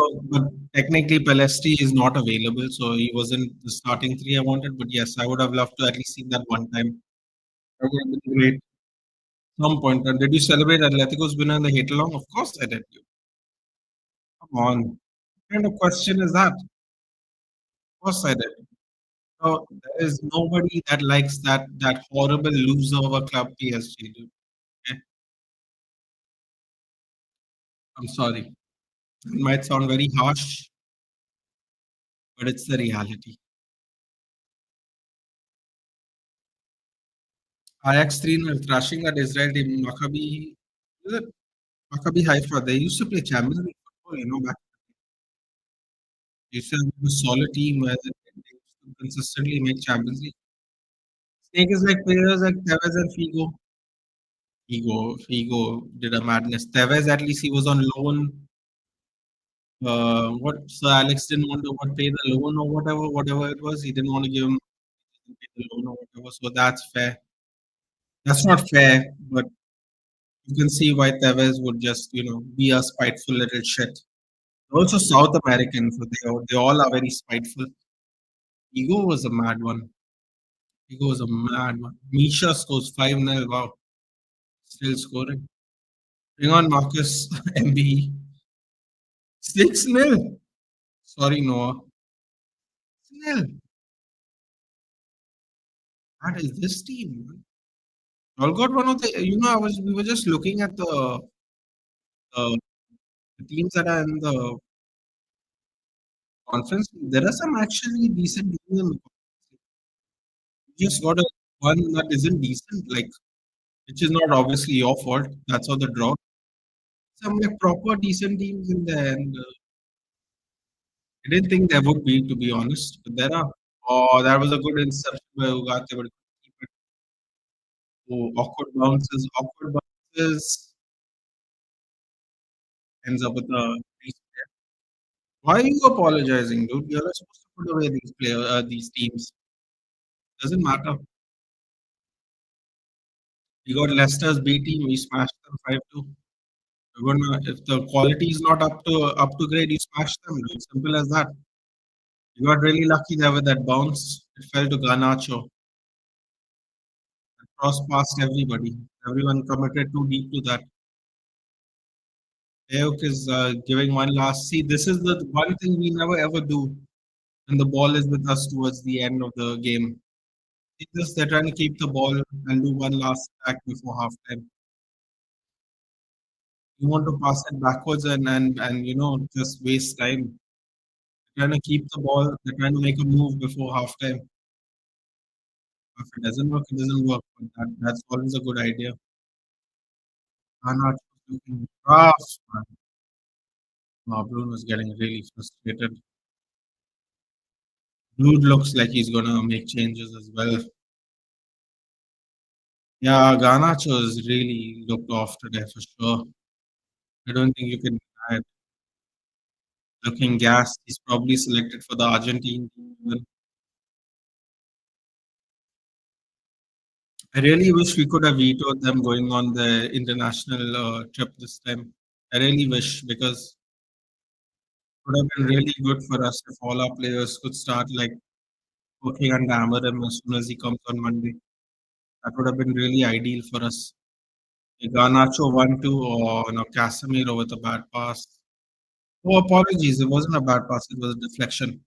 technically Pelestri is not available, so he wasn't the starting three I wanted. But yes, I would have loved to at least see that one time. That would have been great. Some point. And did you celebrate Atletico's win in the Hatalong? Of course I did. Come on. What kind of question is that? Of course I did. So there is nobody that likes that horrible loser of a club PSG, dude. Okay? I'm sorry. It might sound very harsh, but it's the reality. Ajax 3-0 thrashing that Israel team Maccabi. Is it Maccabi Haifa? They used to play Champions League football, back. They used to have a solid team where they used to consistently make Champions League. Snake is like players like Tevez and Figo. Figo did a madness. Tevez, at least he was on loan. What Sir Alex didn't want to pay the loan or whatever it was. He didn't want to give him pay the loan or whatever. So that's fair. That's not fair, but you can see why Tevez would just be a spiteful little shit. Also South American, so they all are very spiteful. Ego was a mad one. Ego was a mad one. Misha scores 5-0. Wow, still scoring. Bring on Marcus MB 6-0. Sorry, Noah. 6-0. What is this team, man? All got one of the. We were just looking at uh, the teams that are in the conference. There are some actually decent teams in the conference. You just got a one that isn't decent, like which is not obviously your fault. That's how the draw. Some like proper decent teams in there, and I didn't think there would be, to be honest. But there are. Oh, that was a good interception by Ugarte, but keep it. Oh, awkward bounces, ends up with a. Why are you apologizing, dude? You're not supposed to put away these teams. Doesn't matter. We got Leicester's B team. We smashed them 5-2. You're gonna if the quality is not up to grade, you smash them. Dude. Simple as that. You got really lucky there with that bounce. It fell to Garnacho. It crossed past everybody. Everyone committed too deep to that. Paok is giving one last. See, this is the one thing we never ever do, and the ball is with us towards the end of the game. See this? They're trying to keep the ball and do one last attack before halftime. You want to pass it backwards and just waste time. They're trying to keep the ball. They're trying to make a move before halftime. If it doesn't work, it doesn't work. But that's always a good idea. I'm not looking rough, man. Bruno is getting really frustrated. Dude looks like he's gonna make changes as well. Yeah, Garnacho is really looked off today for sure. I don't think you can deny it. Looking gassed, he's probably selected for the Argentine team even. I really wish we could have vetoed them going on the international trip this time. I really wish because it would have been really good for us if all our players could start like working under Amarim as soon as he comes on Monday. That would have been really ideal for us. Garnacho 1-2 or Casemiro with a bad pass. Oh, apologies. It wasn't a bad pass. It was a deflection.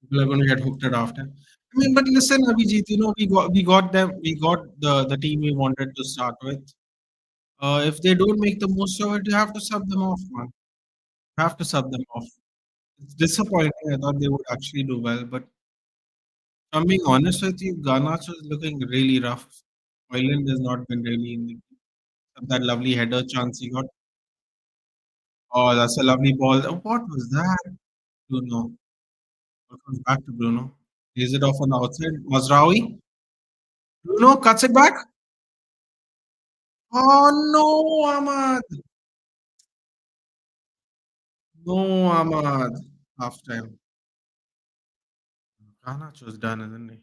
People are going to get hooked at after. I mean, but listen, Abhijit, we got the team we wanted to start with. If they don't make the most of it, you have to sub them off, man. You have to sub them off. It's disappointing. I thought they would actually do well, but I'm being honest with you, Garnacho is looking really rough. Ireland has not been really in that lovely header chance he got. Oh, that's a lovely ball. What was that? Bruno. Welcome back to Bruno. Is it off on the outside? Mazraoui? Bruno cuts it back. Oh no, Ahmad. No, Ahmad. Half time. Garnacho's done, isn't he?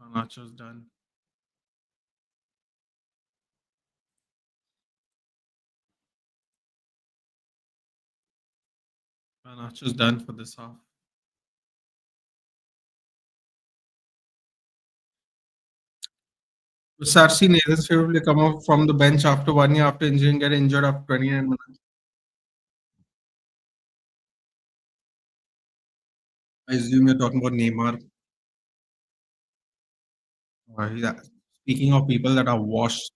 Garnacho's done. Garnacho's done for this half. Sarsi Nathan's favorably come off from the bench after 1 year after injuring, get injured after 29 minutes. I assume you're talking about Neymar. Yeah. Speaking of people that are washed,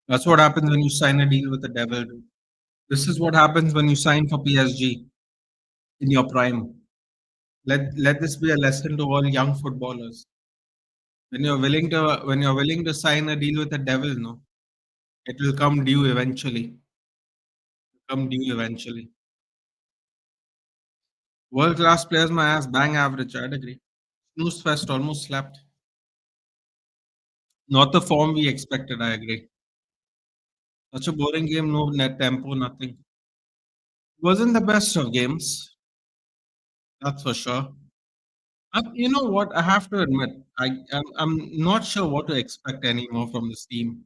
that's what happens when you sign a deal with the devil. Dude. This is what happens when you sign for PSG in your prime. Let this be a lesson to all young footballers. When you're willing to sign a deal with the devil, no, it will come due eventually. Come due eventually. World class players, my ass, bang average. I'd agree. Snooze fest almost slapped. Not the form we expected. I agree. Such a boring game, no net tempo, nothing. Wasn't the best of games, that's for sure. You know what? I have to admit, I'm not sure what to expect anymore from this team.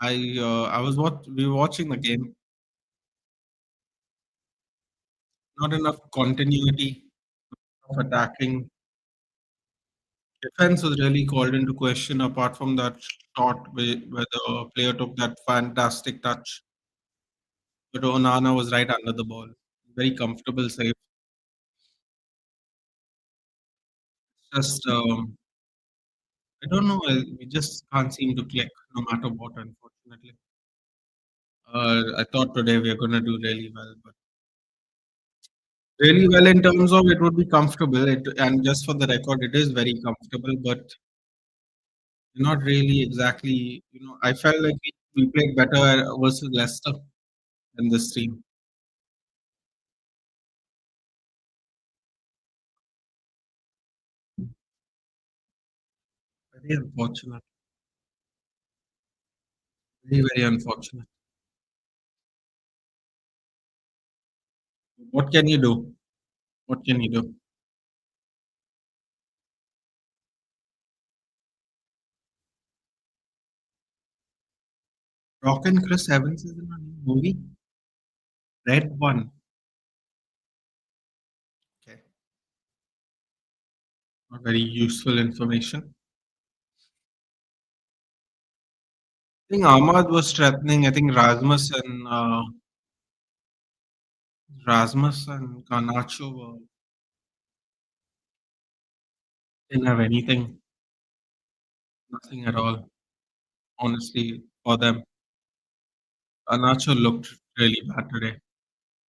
We were watching the game. Not enough continuity of attacking. Defense was really called into question. Apart from that shot where the player took that fantastic touch, but Onana was right under the ball. Very comfortable save. Just I don't know. We just can't seem to click no matter what. Unfortunately, I thought today we are going to do really well, but really well in terms of it would be comfortable. And just for the record, it is very comfortable, but not really exactly. I felt like we played better versus Leicester than this team. Very unfortunate. Very, very unfortunate. What can you do? What can you do? Rock and Chris Evans is in a new movie. Red One. Okay. Not very useful information. I think Ahmad was threatening. I think Rasmus and Garnacho didn't have anything, nothing at all. Honestly, for them, Garnacho looked really bad today.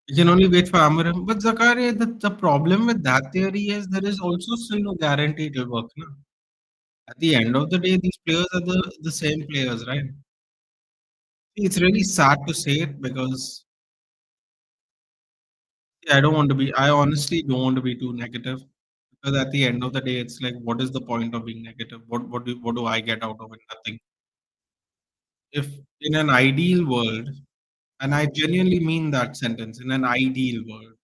You can only wait for Amarim. But Zakaria, the problem with that theory is there is also still no guarantee it will work. No? At the end of the day, these players are the same players, right? It's really sad to say it because I don't want to be. I honestly don't want to be too negative because at the end of the day, it's like, what is the point of being negative? What do I get out of it? Nothing. If in an ideal world, and I genuinely mean that sentence, in an ideal world,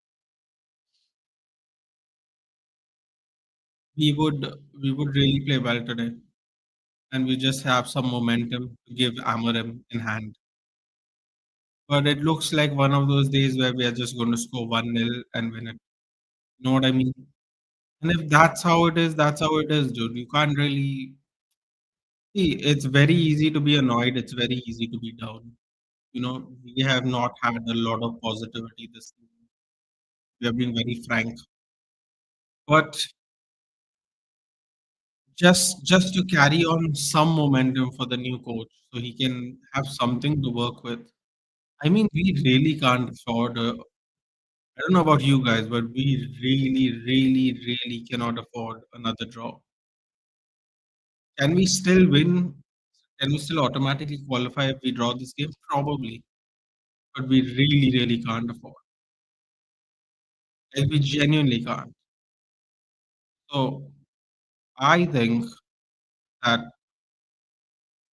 we would we would really play well today, and we just have some momentum to give Amorim in hand. But it looks like one of those days where we are just going to score 1-0 and win it. You know what I mean? And if that's how it is, that's how it is, dude. You can't really see. It's very easy to be annoyed. It's very easy to be down. We have not had a lot of positivity this season. We have been very frank. But just to carry on some momentum for the new coach so he can have something to work with. I mean, we really can't afford. I don't know about you guys, but we really, really, really cannot afford another draw. Can we still win? Can we still automatically qualify if we draw this game? Probably, but we really, really can't afford. Like we genuinely can't. So I think that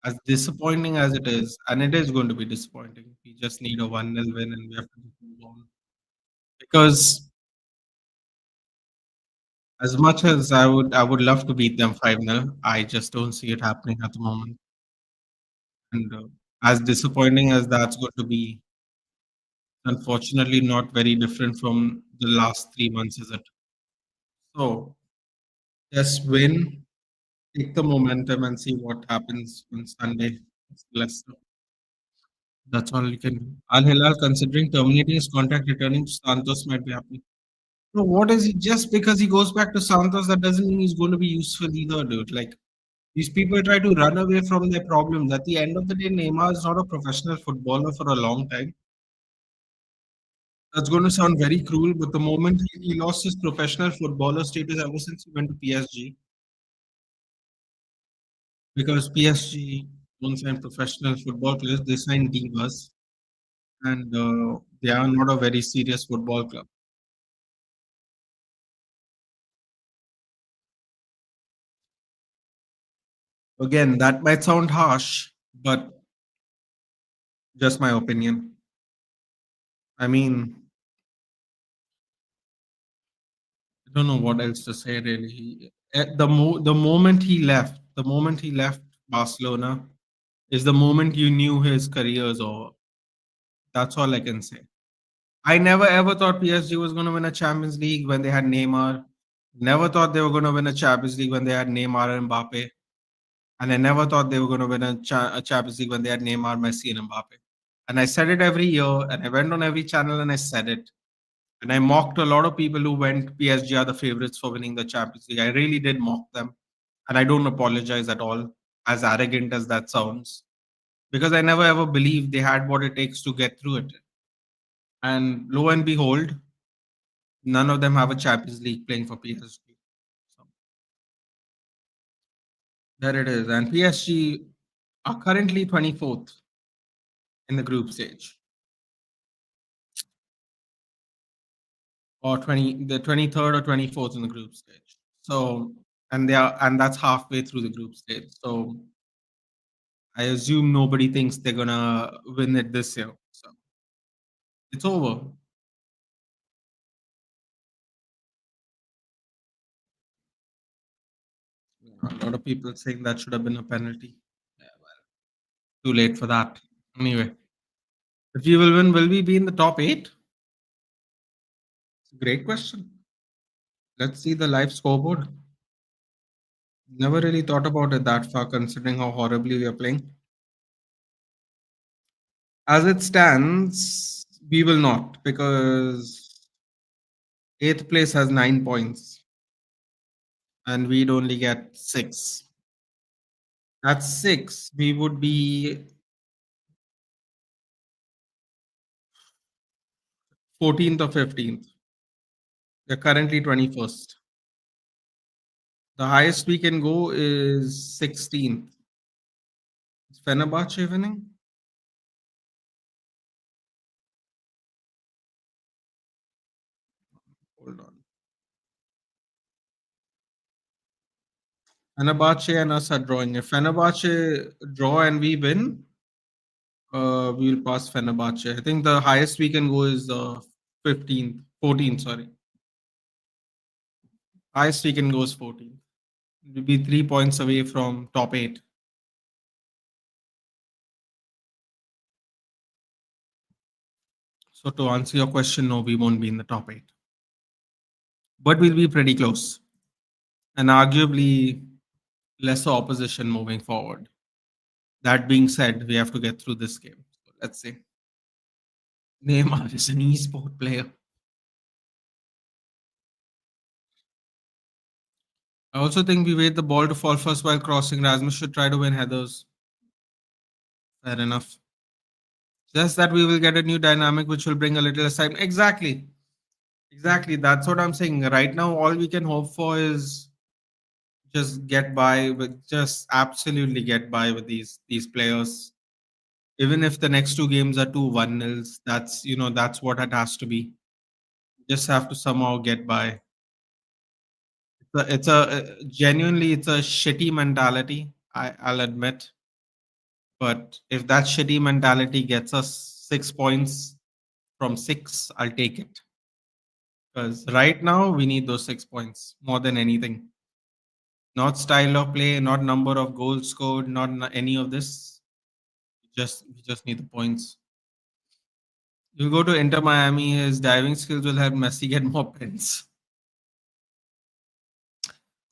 as disappointing as it is, and it is going to be disappointing, we just need a 1-0 win and we have to move on. Because as much as I would love to beat them 5-0, I just don't see it happening at the moment. And as disappointing as that's going to be, unfortunately not very different from the last 3 months, is it? So just win, take the momentum, and see what happens on Sunday. Leicester. That's all you can do. Al Hilal, considering terminating his contract, returning to Santos might be happy. No, what is he? Just because he goes back to Santos, that doesn't mean he's going to be useful either, dude. Like these people try to run away from their problems. At the end of the day, Neymar is not a professional footballer for a long time. That's going to sound very cruel, but the moment he lost his professional footballer status ever since he went to PSG, because PSG don't sign professional football players, they sign divas, and they are not a very serious football club. Again, that might sound harsh, but just my opinion. I mean, I don't know what else to say really. The moment he left Barcelona is the moment you knew his career is over. That's all I can say. I never ever thought PSG was going to win a Champions League when they had Neymar. Never thought they were going to win a Champions League when they had Neymar and Mbappe. And I never thought they were going to win a Champions League when they had Neymar, Messi, and Mbappe. And I said it every year, and I went on every channel and I said it. And I mocked a lot of people who went PSG are the favorites for winning the Champions League. I really did mock them. And I don't apologize at all, as arrogant as that sounds, because I never ever believed they had what it takes to get through it. And lo and behold, none of them have a Champions League playing for PSG. So there it is. And PSG are currently 24th in the group stage, or 23rd or 24th in the group stage. So, and that's halfway through the group stage. So I assume nobody thinks they're gonna win it this year. So it's over. A lot of people saying that should have been a penalty. Yeah, well, too late for that. Anyway, if we will win, will we be in the top eight? It's a great question. Let's see the live scoreboard. Never really thought about it that far, considering how horribly we are playing. As it stands, we will not, because eighth place has 9 points and we'd only get six. At six, we would be 14th or 15th. They're currently 21st. The highest we can go is 16th. Is Fenerbahce winning? Hold on. Fenerbahce and us are drawing. If Fenerbahce draw and we win, we'll pass Fenerbahce. I think the highest we can go is 15th, 14th, sorry. Highest we can go is 14th. We'll be 3 points away from top eight. So to answer your question, no, we won't be in the top eight. But we'll be pretty close. And arguably lesser opposition moving forward. That being said, we have to get through this game. So let's see. Neymar is an e-sport player. I also think we wait the ball to fall first while crossing. Rasmus should try to win headers. Fair enough. Just that we will get a new dynamic which will bring a little excitement. Exactly. Exactly. That's what I'm saying. Right now, all we can hope for is just get by with just absolutely get by with these players. Even if the next two games are 2-1 nils, that's that's what it has to be. Just have to somehow get by. Genuinely, it's a shitty mentality. I'll admit, but if that shitty mentality gets us 6 points from six, I'll take it. Because right now we need those 6 points more than anything. Not style of play, not number of goals scored, not any of this. We just need the points. You go to Inter Miami, his diving skills will help Messi get more pens.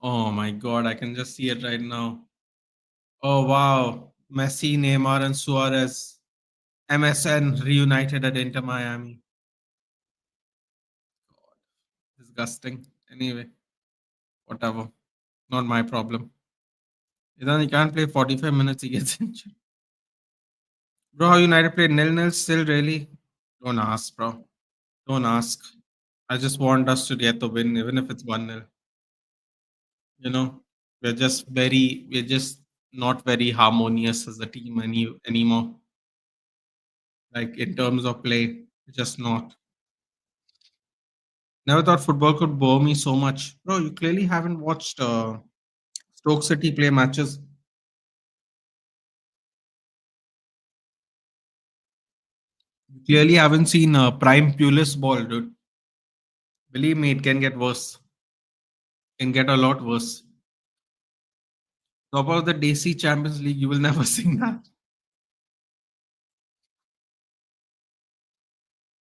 Oh my god, I can just see it right now. Oh wow. Messi, Neymar, and Suarez. MSN reunited at Inter Miami. Disgusting. Anyway, whatever. Not my problem. Then he can't play 45 minutes, he gets injured. Bro, how United played nil-nil still really? Don't ask, bro. Don't ask. I just want us to get the win, even if it's 1-0. You know, we're just not very harmonious as a team anymore. Like in terms of play, we're just not. Never thought football could bore me so much. Bro, you clearly haven't watched Stoke City play matches. You clearly haven't seen prime Pulis ball, dude. Believe me, it can get worse. Can get a lot worse. Top of the DC Champions League, you will never see that.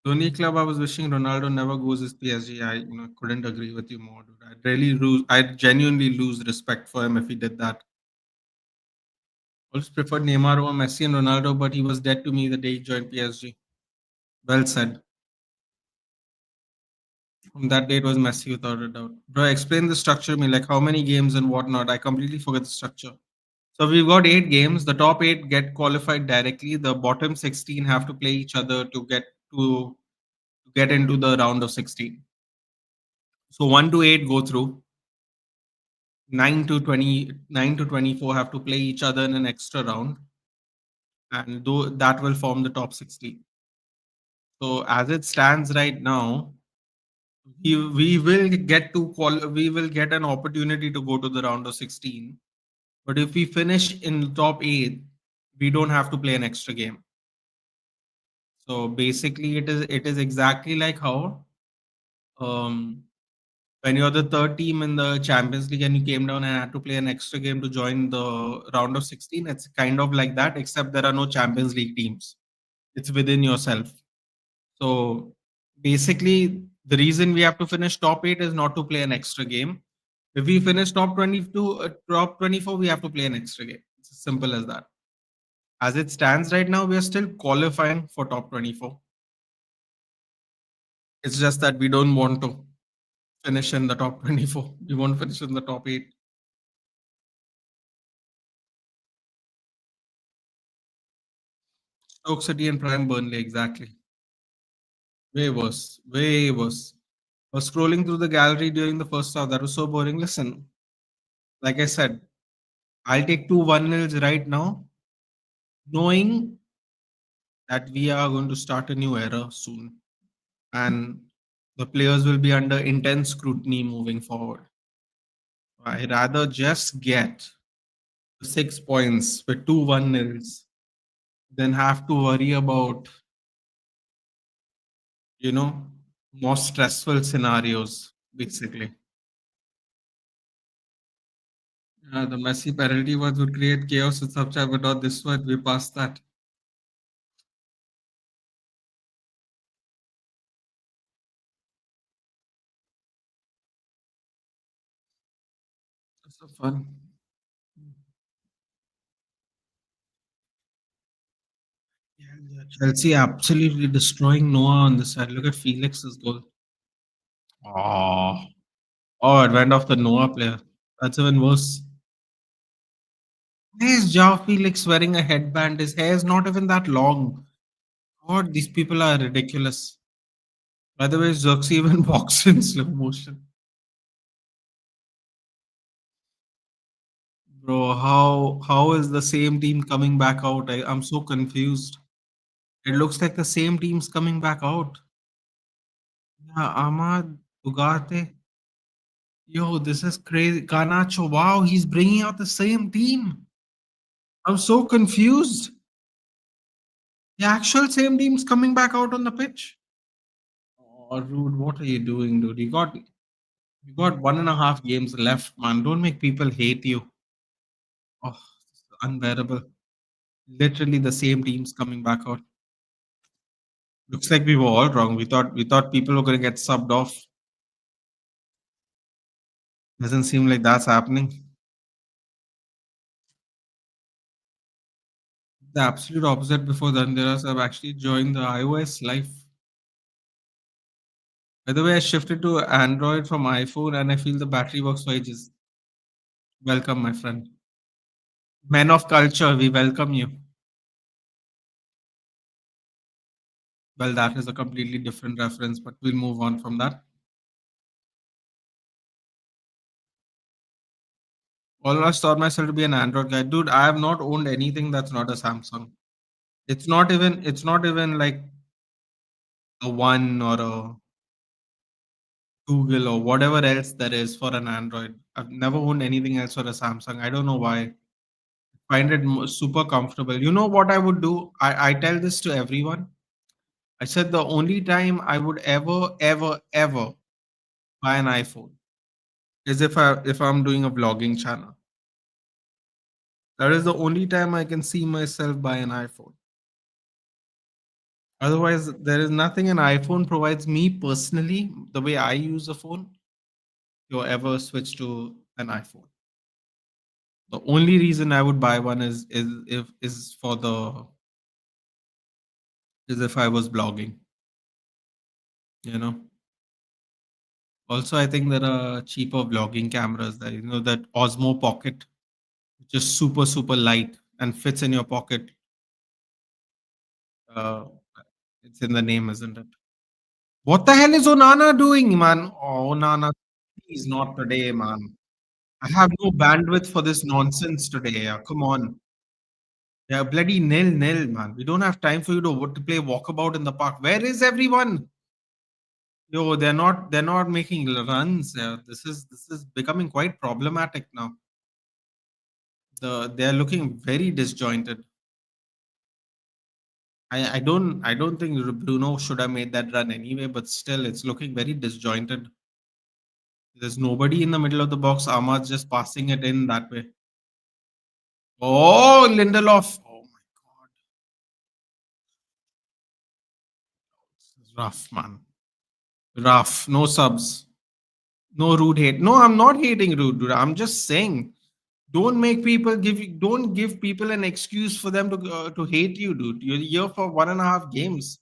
The only club I was wishing Ronaldo never goes is PSG. I couldn't agree with you more, dude. I'd genuinely lose respect for him if he did that. Always preferred Neymar over Messi and Ronaldo, but he was dead to me the day he joined PSG. Well said. From that day, it was Messi without a doubt. Bro, explain the structure to me, like how many games and whatnot. I completely forget the structure. So we've got 8 games. The top eight get qualified directly. The bottom 16 have to play each other to get into the round of 16. So 1 to 8 go through. 9 to 24 have to play each other in an extra round, and that will form the top 16. So as it stands right now, we will we will get an opportunity to go to the round of 16. But if we finish in top 8, we don't have to play an extra game. So basically, it is exactly like how um, when you're the third team in the Champions League and you came down and had to play an extra game to join the round of 16. It's kind of like that, except there are no Champions League teams. It's within yourself. So basically, the reason we have to finish top 8 is not to play an extra game. If we finish top 22, top 24, we have to play an extra game. It's as simple as that. As it stands right now, we are still qualifying for top 24. It's just that we don't want to finish in the top 24. We won't finish in the top 8. Stoke City and Prime Burnley, exactly. Way worse. Way worse. I was scrolling through the gallery during the first half. That was so boring. Listen, like I said, I'll take 2 1-nils right now, knowing that we are going to start a new era soon. And the players will be under intense scrutiny moving forward. I'd rather just get 6 points with 2 1-nils than have to worry about, you know, more stressful scenarios, basically. The Messi penalty ones would create chaos with subchat, but not this one. We passed that. That's so fun. Yeah, Chelsea absolutely destroying Noah on the side. Look at Felix's goal. Oh, oh, it went off the Noah player. That's even worse. Why is Jao Felix wearing a headband? His hair is not even that long. God, these people are ridiculous. By the way, Zirkzee even walks in slow motion. Bro, how is the same team coming back out? I'm so confused. It looks like the same team's coming back out. Ahmad Ugarte. Yo, this is crazy. Garnacho, wow, he's bringing out the same team. I'm so confused. The actual same team's coming back out on the pitch. Oh, dude, what are you doing, dude? You got 1.5 games left, man. Don't make people hate you. Oh, it's unbearable. Literally the same team's coming back out. Looks like we were all wrong. We thought people were gonna get subbed off. Doesn't seem like that's happening. The absolute opposite before Danderas have actually joined the iOS life. By the way, I shifted to Android from iPhone and I feel the battery works for ages. Welcome, my friend. Men of culture, we welcome you. Well, that is a completely different reference, but we'll move on from that. Always thought myself to be an Android guy. Dude, I have not owned anything that's not a Samsung. It's not even like a one or a Google or whatever else there is for an Android. I've never owned anything else for a Samsung. I don't know why. Find it super comfortable. You know what I would do? I tell this to everyone. I said the only time I would ever buy an iPhone is if I'm doing a vlogging channel. That is the only time I can see myself buy an iPhone. Otherwise, there is nothing an iPhone provides me personally, the way I use a phone, to ever switch to an iPhone. The only reason I would buy one is if I was blogging, you know. Also, I think there are cheaper vlogging cameras that that Osmo Pocket, which is super light and fits in your pocket. Uh, it's in the name, isn't it? What the hell is Onana doing, man? Oh, Onana, please not today, man. I have no bandwidth for this nonsense today. Come on. Yeah, bloody nil, man. We don't have time for you to play walkabout in the park. Where is everyone? Yo, they're not making runs. This is becoming quite problematic now. They're looking very disjointed. I don't think Bruno should have made that run anyway, but still it's looking very disjointed. There's nobody in the middle of the box. Ahmad's just passing it in that way. Oh, Lindelof. Oh my god. This is rough, man. Rough. No subs. No rude hate. No, I'm not hating rude, dude. I'm just saying, don't give people an excuse for them to hate you, dude. You're here for 1.5 games.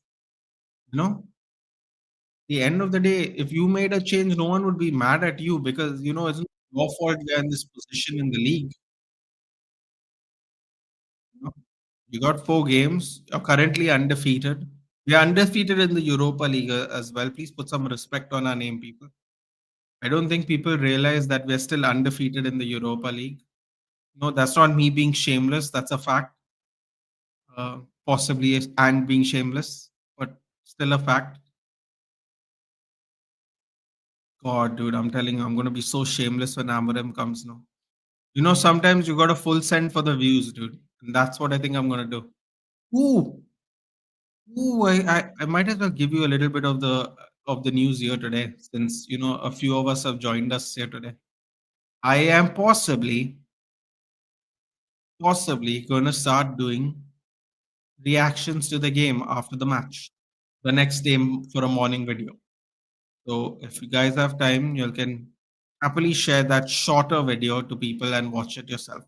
You know, the end of the day, if you made a change, no one would be mad at you because it's not your fault you're in this position in the league. You know? You got 4 games. You're currently undefeated. We're undefeated in the Europa League as well. Please put some respect on our name, people. I don't think people realize that we're still undefeated in the Europa League. No, that's not me being shameless. That's a fact. Possibly and being shameless, but still a fact. God, dude, I'm telling you, I'm gonna be so shameless when Amarim comes now. Sometimes you got a full send for the views, dude, and that's what I think I'm gonna do. Ooh, ooh, I might as well give you a little bit of the news here today, since a few of us have joined us here today. I am possibly gonna start doing reactions to the game after the match, the next day for a morning video. So if you guys have time, you can happily share that shorter video to people and watch it yourself.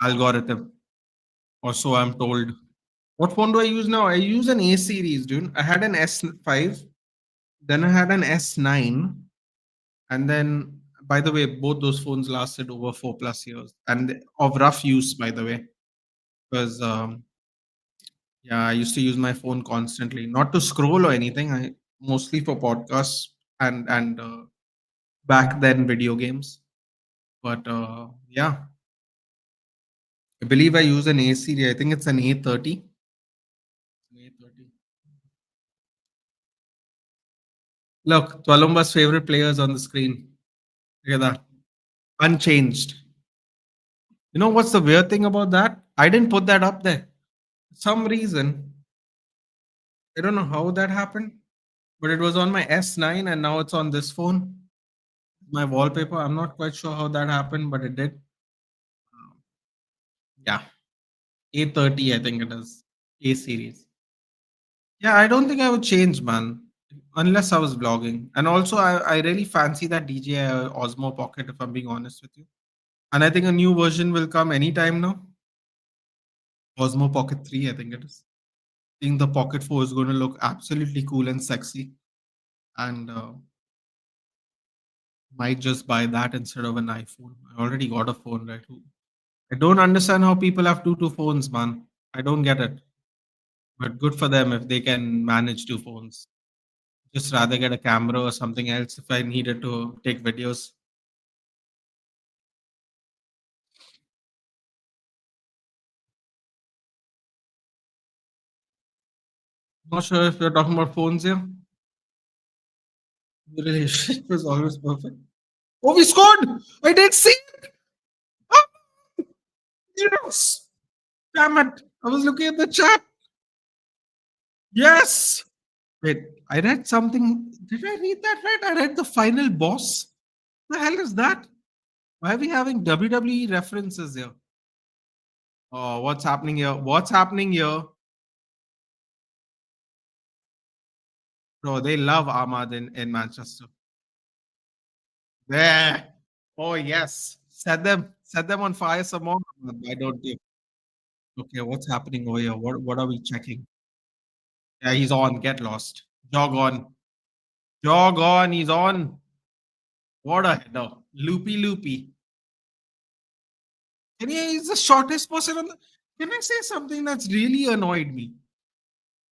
Algorithm, or so I'm told. What phone do I use now? I use an A series, dude. I had an S5, then I had an S9, and then, by the way, both those phones lasted over 4+ years and of rough use, by the way, because yeah, I used to use my phone constantly, not to scroll or anything. I mostly for podcasts and back then video games. But yeah, I believe I use an A series. I think it's an A30. A30. Look, Columba's favorite players on the screen. Look at that. Unchanged. You know what's the weird thing about that? I didn't put that up there. For some reason, I don't know how that happened, but it was on my S9 and now it's on this phone. My wallpaper. I'm not quite sure how that happened, but it did. Um, Yeah, A30, I think it is. A series. Yeah, I don't think I would change, man, unless I was vlogging. And also, I really fancy that DJI Osmo Pocket, if I'm being honest with you. And I think a new version will come anytime now. Osmo Pocket 3, I think it is. I think the Pocket 4 is going to look absolutely cool and sexy. And might just buy that instead of an iPhone. I already got a phone, right? I don't understand how people have two phones, man. I don't get it. But good for them if they can manage two phones. Just rather get a camera or something else if I needed to take videos. Not sure if you're talking about phones here. The relationship was always perfect. Oh, we scored! I did see it! Oh, yes! Damn it! I was looking at the chat. Yes! Wait, I read something. Did I read that right? I read the final boss. The hell is that? Why are we having WWE references here? Oh, what's happening here? What's happening here? Bro, they love Ahmad in Manchester. There. Oh, yes. Set them on fire some more. I don't give. Okay, what's happening over here? What are we checking? Yeah, he's on. Get lost. Jog on. Jog on. He's on. What a header. Loopy loopy. And he's the shortest person on the. Can I say something that's really annoyed me?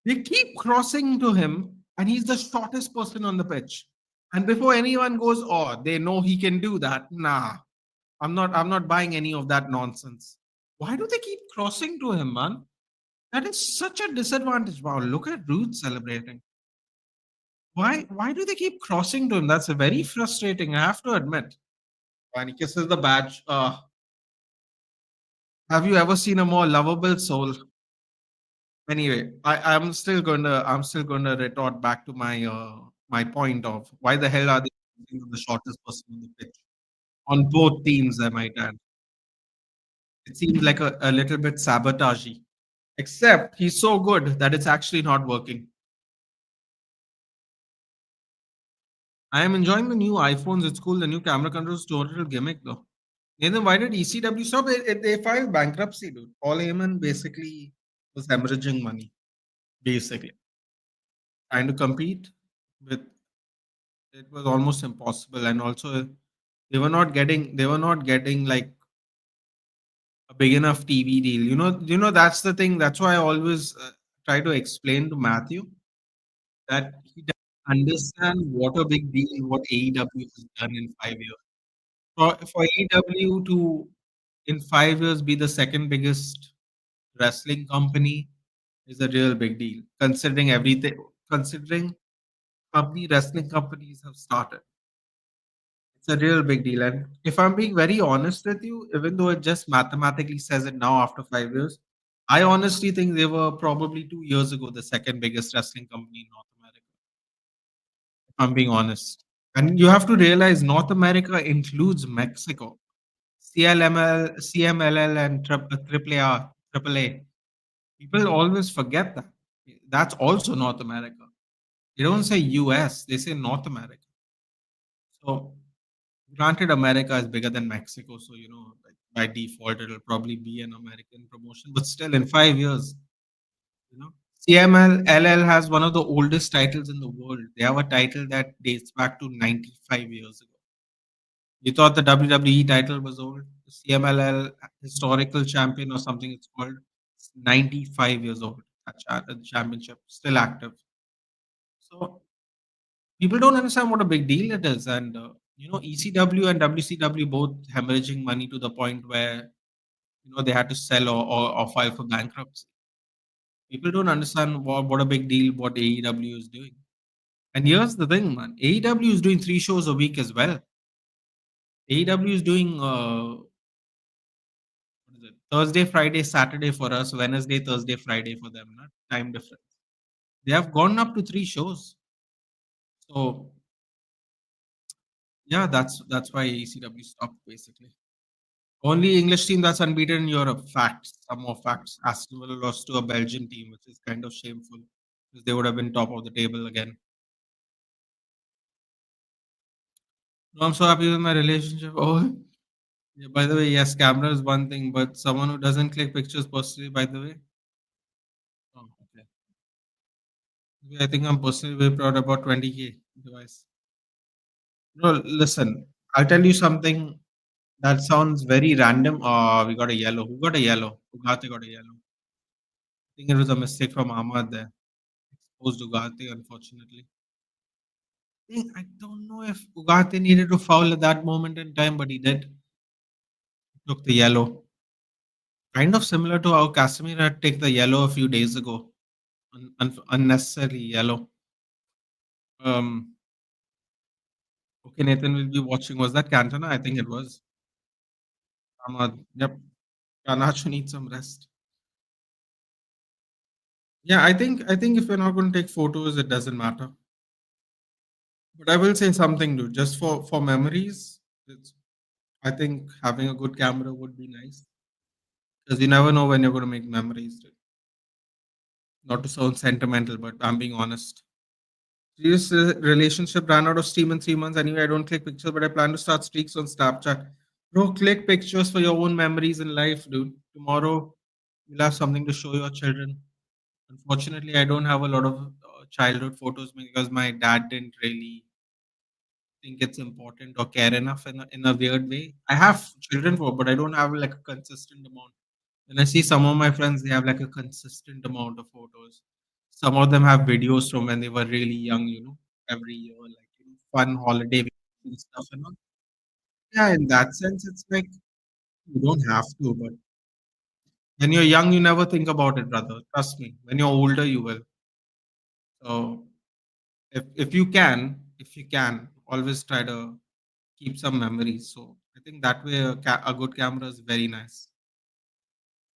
They keep crossing to him, and he's the shortest person on the pitch. And before anyone goes, oh, they know he can do that. Nah, I'm not buying any of that nonsense. Why do they keep crossing to him, man? That is such a disadvantage. Wow, look at Ruth celebrating. Why do they keep crossing to him? That's very frustrating, I have to admit. And he kisses the badge. Have you ever seen a more lovable soul? Anyway, I'm still gonna retort back to my point of why the hell are they choosing the shortest person on the pitch? On both teams, I might add. It seems like a little bit sabotagey. Except he's so good that it's actually not working. I am enjoying the new iPhones. It's cool. The new camera controls total gimmick though. Nathan, why did ECW stop? They filed bankruptcy, dude. Paul Heyman basically was hemorrhaging money, basically. Trying to compete with it was almost impossible. And also they were not getting like a big enough TV deal. That's the thing. That's why I always try to explain to Matthew that he doesn't understand what a big deal what AEW has done in 5 years. For AEW to in 5 years be the second biggest wrestling company is a real big deal, considering everything. Considering how many wrestling companies have started, it's a real big deal. And if I'm being very honest with you, even though it just mathematically says it now after 5 years, I honestly think they were probably 2 years ago the second biggest wrestling company in North America. If I'm being honest. And you have to realize North America includes Mexico, CLML, CMLL, and Triple A. People always forget that. That's also North America. They don't say US, they say North America. So, granted, America is bigger than Mexico. So, like by default, it'll probably be an American promotion. But still, in 5 years, you know, CMLL has one of the oldest titles in the world. They have a title that dates back to 95 years ago. You thought the WWE title was old? The CMLL historical champion or something it's called. It's 95 years old. The championship still active. So people don't understand what a big deal it is. And ECW and WCW both hemorrhaging money to the point where they had to sell or file for bankruptcy. People don't understand what a big deal what AEW is doing. And here's the thing, man. AEW is doing 3 shows a week as well. AEW is doing what is it? Thursday, Friday, Saturday for us, Wednesday, Thursday, Friday for them, not time difference. They have gone up to 3 shows. So yeah, that's why ECW stopped basically. Only English team that's unbeaten in Europe. Facts. Some more facts. Aston Villa lost to a Belgian team, which is kind of shameful because they would have been top of the table again. No, I'm so happy with my relationship. Oh, yeah, by the way, yes, camera is one thing, but someone who doesn't click pictures personally, by the way. Oh, okay. I think I'm personally very proud about 20K device. No, listen, I'll tell you something that sounds very random. We got a yellow. Who got a yellow? Ugarte got a yellow. I think it was a mistake from Ahmad there. Exposed Ugarte, unfortunately. I don't know if Ugarte needed to foul at that moment in time, but he did. Took the yellow. Kind of similar to how Casemiro had take the yellow a few days ago. Unnecessary yellow. Um, okay, Nathan will be watching. Was that Cantona? I think it was. Ahmad. Yep. Garnacho needs some rest. Yeah, I think if we're not going to take photos, it doesn't matter. But I will say something, dude. Just for memories, I think having a good camera would be nice because you never know when you're going to make memories. Dude. Not to sound sentimental, but I'm being honest. This relationship ran out of steam in 3 months. Anyway, I don't click pictures, but I plan to start streaks on Snapchat. Bro, click pictures for your own memories in life, dude. Tomorrow, you'll have something to show your children. Unfortunately, I don't have a lot of childhood photos because my dad didn't really think it's important or care enough in a weird way. I have children for, but I don't have like a consistent amount. When I see some of my friends, they have like a consistent amount of photos. Some of them have videos from when they were really young, every year, like fun holiday videos and stuff and all. Yeah, in that sense, it's like you don't have to, but when you're young, you never think about it, brother. Trust me. When you're older, you will. So if you can, always try to keep some memories. So I think that way a good camera is very nice.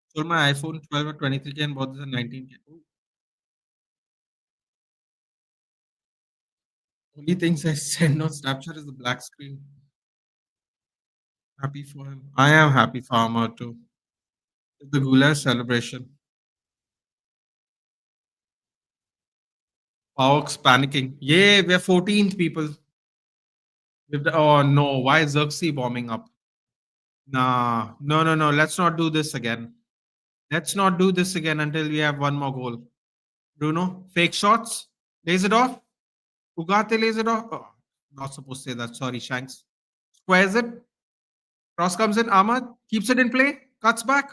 Sold my iPhone 12 or 23K and bought this at 19K. Only things I send on Snapchat is the black screen. Happy for him. I am happy for Amar too. The goulash celebration. Paok's panicking. Yay, we're 14th people. Oh no, why is Xerxes bombing up? Nah, no, no, no. Let's not do this again. Let's not do this again until we have one more goal. Bruno, fake shots. Lays it off. Ugarte lays it off. Oh, not supposed to say that. Sorry, Shanks. Squares it. Cross comes in. Ahmad keeps it in play. Cuts back.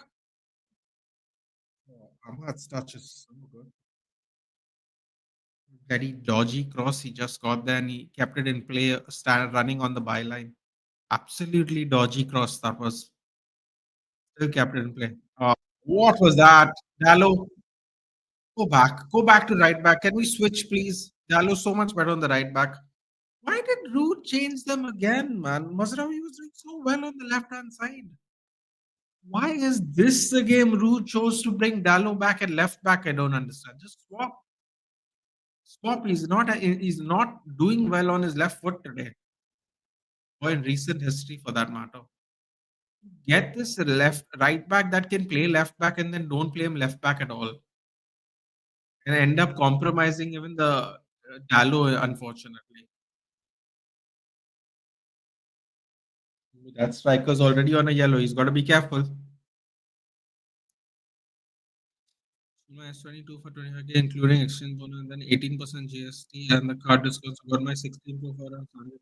Oh, Ahmad's touch is so good. Very dodgy cross. He just got there and he kept it in play, stand running on the byline. Absolutely dodgy cross. That was still kept it in play. What was that? Dallo, go back. Go back to right back. Can we switch, please? Dallo so much better on the right back. Why did Root change them again, man? Mazraoui was doing so well on the left hand side. Why is this the game Root chose to bring Dallo back at left back? I don't understand. Just swap. Swap. He's not doing well on his left foot today. Or in recent history for that matter. Get this left right back that can play left back and then don't play him left back at all. And end up compromising even the Dallo, unfortunately. That striker's already on a yellow. He's got to be careful. S22 for 25K, including exchange bonus, and then 18% GST and the card discounts. I got my 16 Pro for around 100.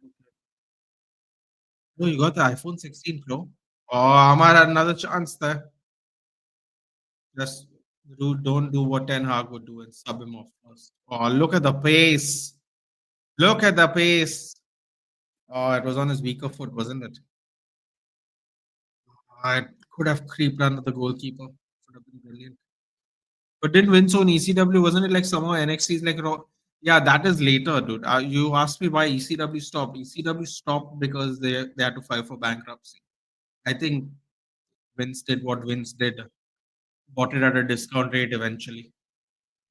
Oh, you got the iPhone 16 Pro? Oh, Amar had another chance there. Just don't do what Ten Hag would do and sub him off first. Oh, look at the pace. Look at the pace. Oh, it was on his weaker foot, wasn't it? I could have creeped under the goalkeeper. Would have been brilliant. But didn't win so on ECW, wasn't it like somehow NXT is like Yeah, that is later, dude. You asked me why ECW stopped. ECW stopped because they had to file for bankruptcy. I think Vince did what Vince did, bought it at a discount rate eventually.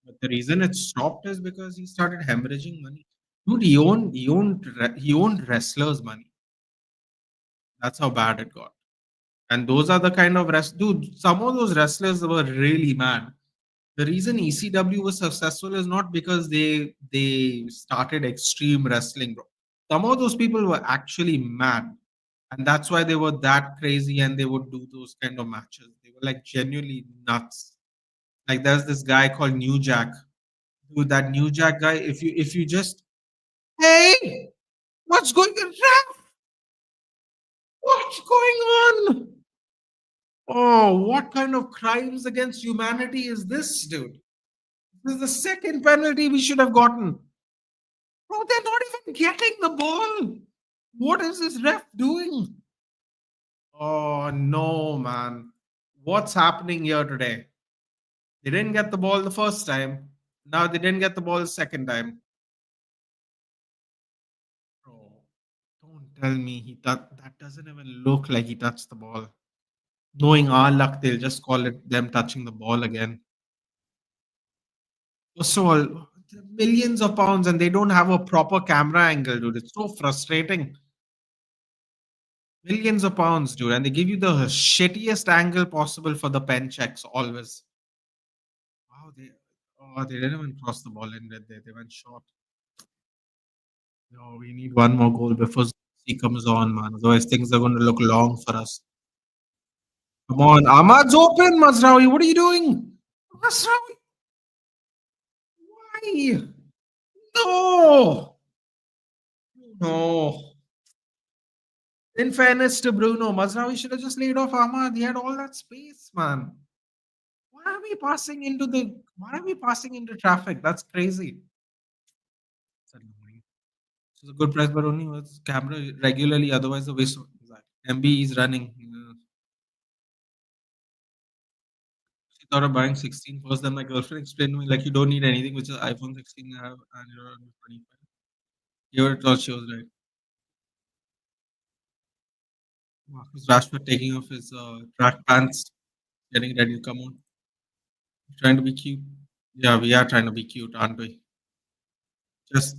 But the reason it stopped is because he started hemorrhaging money. Dude, he owned wrestlers' money. That's how bad it got. And those are the kind of dude. Some of those wrestlers were really mad. The reason ECW was successful is not because they started extreme wrestling, bro. Some of those people were actually mad, and that's why they were that crazy and they would do those kind of matches. They were like genuinely nuts. Like there's this guy called New Jack. Dude, that New Jack guy. If you just hey, what's going on? Ref, what's going on? Oh, what kind of crimes against humanity is this, dude? This is the second penalty we should have gotten. Bro, they're not even getting the ball. What is this ref doing? Oh no, man. What's happening here today? They didn't get the ball the first time. Now they didn't get the ball the second time. Bro, don't tell me that doesn't even look like he touched the ball. Knowing our luck, they'll just call it them touching the ball again. First of all, millions of pounds and they don't have a proper camera angle, dude. It's so frustrating. Millions of pounds, dude, and they give you the shittiest angle possible for the pen checks always. Wow, they didn't even cross the ball in, did they? They went short. No, we need one more goal before he comes on, man. Otherwise, things are going to look long for us. Come on, Ahmad's open, Mazraoui. What are you doing? Mazraoui, why? No, no. In fairness to Bruno, Mazraoui should have just laid off Ahmad. He had all that space, man. Why are we passing into traffic? That's crazy. It's annoying. So it's a good price, but only with camera regularly. Otherwise, the waste of MB is running. She thought of buying 16 first. Then my girlfriend explained to me like you don't need anything, which is iPhone 16 I have and you're on 25. You were thought she was right. Marcus Rashford taking off his track pants, getting ready to come on, trying to be cute. Yeah, we are trying to be cute, aren't we? Just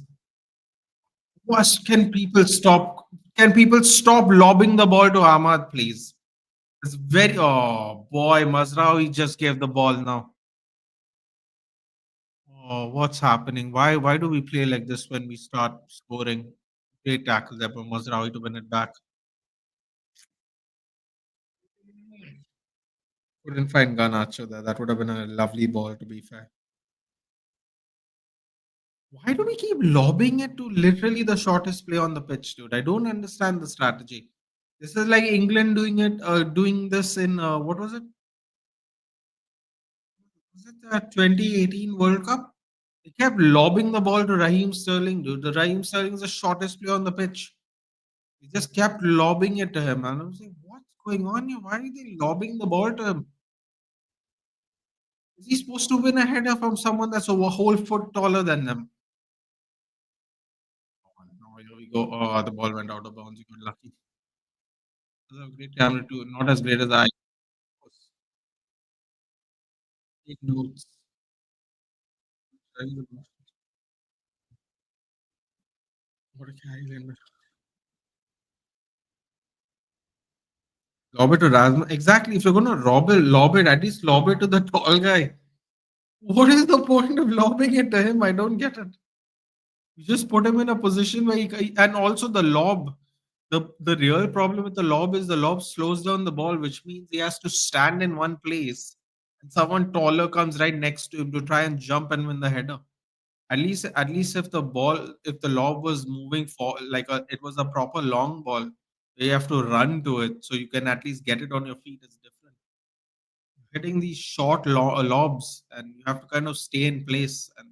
what can people stop? Can people stop lobbing the ball to Ahmad, please? It's very oh boy, Mazraoui just gave the ball now. Oh, what's happening? Why do we play like this when we start scoring? Great tackle there from Mazraoui to win it back. Couldn't find garnacho there. That would have been a lovely ball to be fair. Why do we keep lobbing it to literally the shortest play on the pitch, dude? I don't understand the strategy. This is like England doing this in what was it? Was it the 2018 World Cup? They kept lobbing the ball to Raheem Sterling, dude. The Raheem Sterling is the shortest player on the pitch. They just kept lobbing it to him. And I was like, what's going on here? Why are they lobbing the ball to him? Is he supposed to win a header from someone that's a whole foot taller than them? Oh, no, here we go. Oh, the ball went out of bounds. You got lucky. This is a great camera too. Not as great as I was. Take notes. What a carry. Lob it to Rasmus. Exactly. If you're going to lob it, at least lob it to the tall guy. What is the point of lobbing it to him? I don't get it. You just put him in a position where and also the lob. The real problem with the lob is the lob slows down the ball, which means he has to stand in one place, and someone taller comes right next to him to try and jump and win the header. At least if the lob was moving for it was a proper long ball, you have to run to it, so you can at least get it on your feet. It's different. Hitting these short lobs, and you have to kind of stay in place. And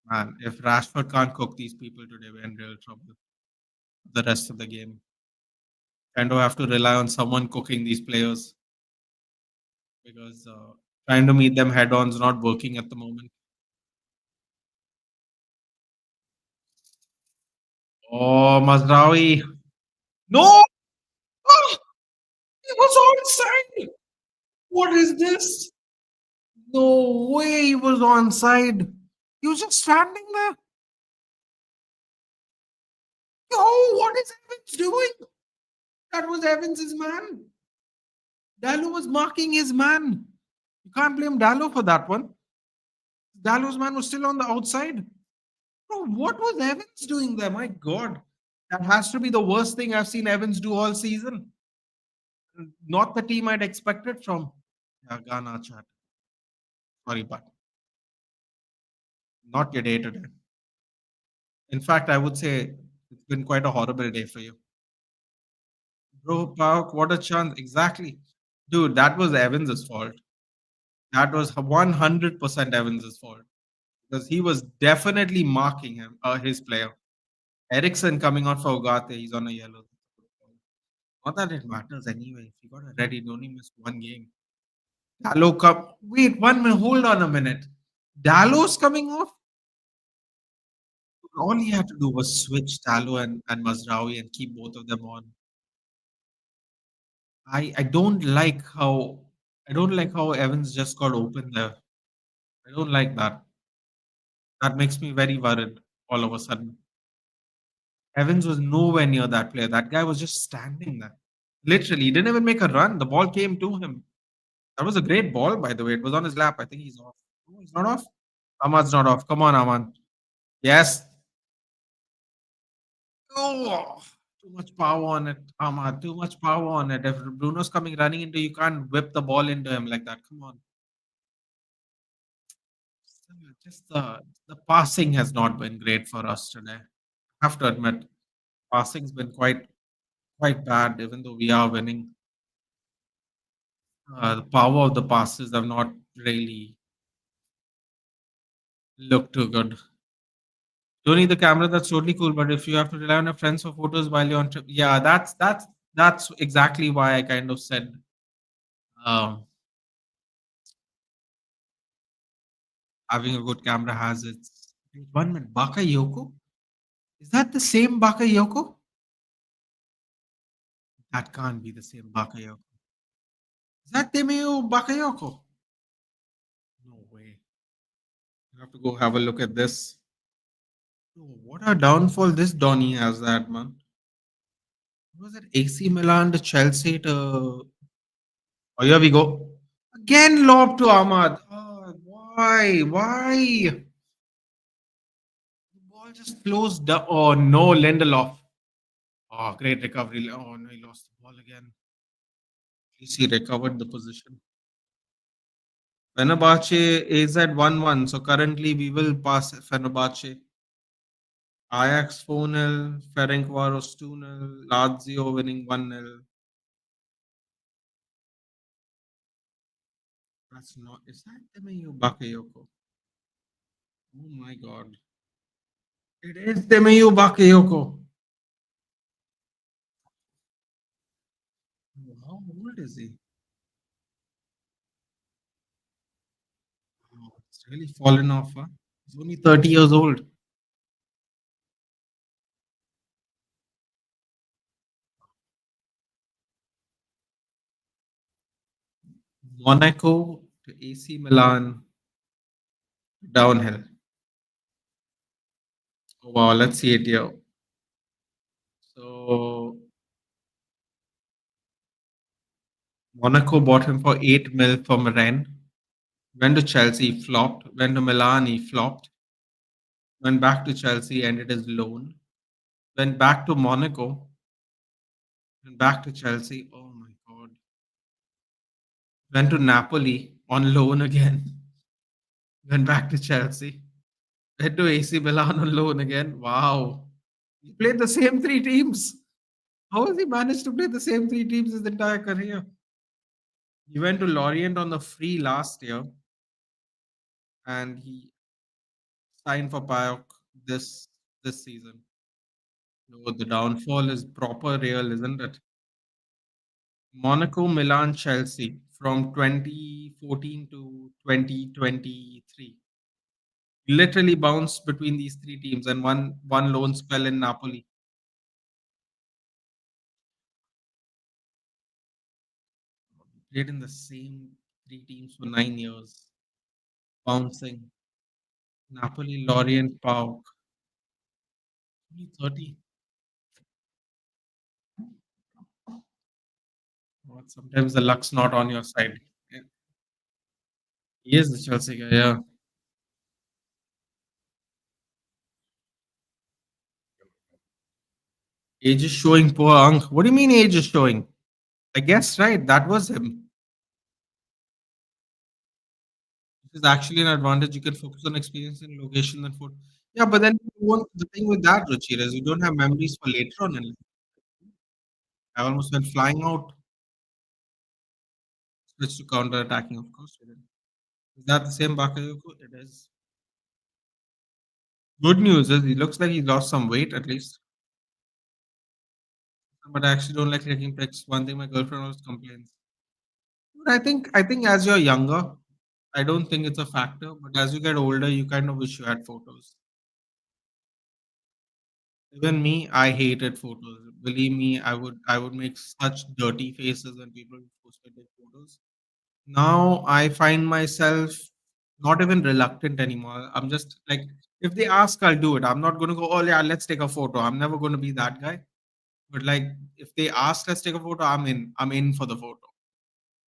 man, if Rashford can't cook these people today, we're in real trouble. The rest of the game, kind of have to rely on someone cooking these players because Trying to meet them head-on is not working at the moment. Oh, Mazraoui. No! Ah, he was onside! What is this? No way he was onside. He was just standing there. Yo, what is Evans doing? That was Evans' man. Dallo was marking his man. You can't blame Dallo for that one. Dallo's man was still on the outside. Bro, what was Evans doing there? My God. That has to be the worst thing I've seen Evans do all season. Not the team I'd expected from. Yeah, Ghana chat. Sorry, but not your day today. In fact, I would say it's been quite a horrible day for you. Bro, Paok, what a chance. Exactly. Dude, that was Evans' fault. That was 100% Evans' fault. Because he was definitely marking his player. Ericsson coming on for Ugarte, he's on a yellow. Not that it matters anyway. If you got a red, you only missed one game. Dallo come. Wait, 1 minute. Hold on a minute. Dallo's coming off. All he had to do was switch Dallo and Mazraoui and keep both of them on. I don't like how Evans just got open there. I don't like that. That makes me very worried all of a sudden. Evans was nowhere near that player. That guy was just standing there. Literally, he didn't even make a run. The ball came to him. That was a great ball, by the way. It was on his lap. I think he's off. No, he's not off. Ahmad's not off. Come on, Ahmad. Yes. Oh, too much power on it, Ahmad. Too much power on it. If Bruno's coming running into you, can't whip the ball into him like that. Come on. Just the passing has not been great for us today. I have to admit, passing's been quite bad, even though we are winning. The power of the passes have not really looked too good. Don't need the camera, that's totally cool. But if you have to rely on your friends for photos while you're on trip, yeah, that's exactly why I kind of said um, having a good camera has its. Wait, 1 minute, Bakayoko? Is that the same Bakayoko? That can't be the same Bakayoko. Is that Temeo Bakayoko? No way. You have to go have a look at this. Oh, what a downfall this Donny has, that man. What was it? AC Milan to Chelsea to. Oh, here we go. Again, lob to Ahmad. Oh, why? Why? The ball just closed down. Oh, no, Lindelof. Oh, great recovery. Oh, no, he lost the ball again. At least he recovered the position. Fenerbahce is at 1-1. So currently we will pass Fenerbahce. Ajax 4-0. Ferencvaros 2-0. Lazio winning 1-0. That's not. Is that Temeyo Bakayoko? Oh my god. It is Temeyo Bakayoko. How old is he? Oh, it's really fallen off. Huh? He's only 30 years old. Monaco to AC Milan downhill. Oh, wow, let's see it here. So Monaco bought him for 8 mil from Rennes. Went to Chelsea, flopped. Went to Milan, he flopped. Went back to Chelsea, ended his loan. Went back to Monaco. Went back to Chelsea. Oh my god. Went to Napoli on loan again. Went back to Chelsea. Went to AC Milan on loan again. Wow. He played the same three teams. How has he managed to play the same three teams his entire career? He went to Lorient on the free last year and he signed for Paok this season. No, the downfall is proper real, isn't it? Monaco, Milan, Chelsea from 2014 to 2023. Literally bounced between these three teams and one loan spell in Napoli. Played in the same three teams for 9 years, bouncing. Napoli, Lorient, Paok. Only 30. But sometimes the luck's not on your side. Yeah. He is the Chelsea guy, yeah. Age is showing poor Ank. What do you mean age is showing? I guess right, that was him. Which is actually an advantage. You can focus on experience and location and food. Yeah, but then you won't, the thing with that, Ruchi, is you don't have memories for later on in life. I almost went flying out, switch to counter attacking, of course. We did. Is that the same Bakayoko? It is. Good news is he looks like he lost some weight at least. But I actually don't like taking pics. One thing my girlfriend always complains. But I think as you're younger, I don't think it's a factor. But as you get older, you kind of wish you had photos. Even me, I hated photos. Believe me, I would make such dirty faces when people posted their photos. Now I find myself not even reluctant anymore. I'm just like, if they ask, I'll do it. I'm not going to go, oh yeah, let's take a photo. I'm never going to be that guy. But like, if they ask, let's take a photo, I'm in. I'm in for the photo.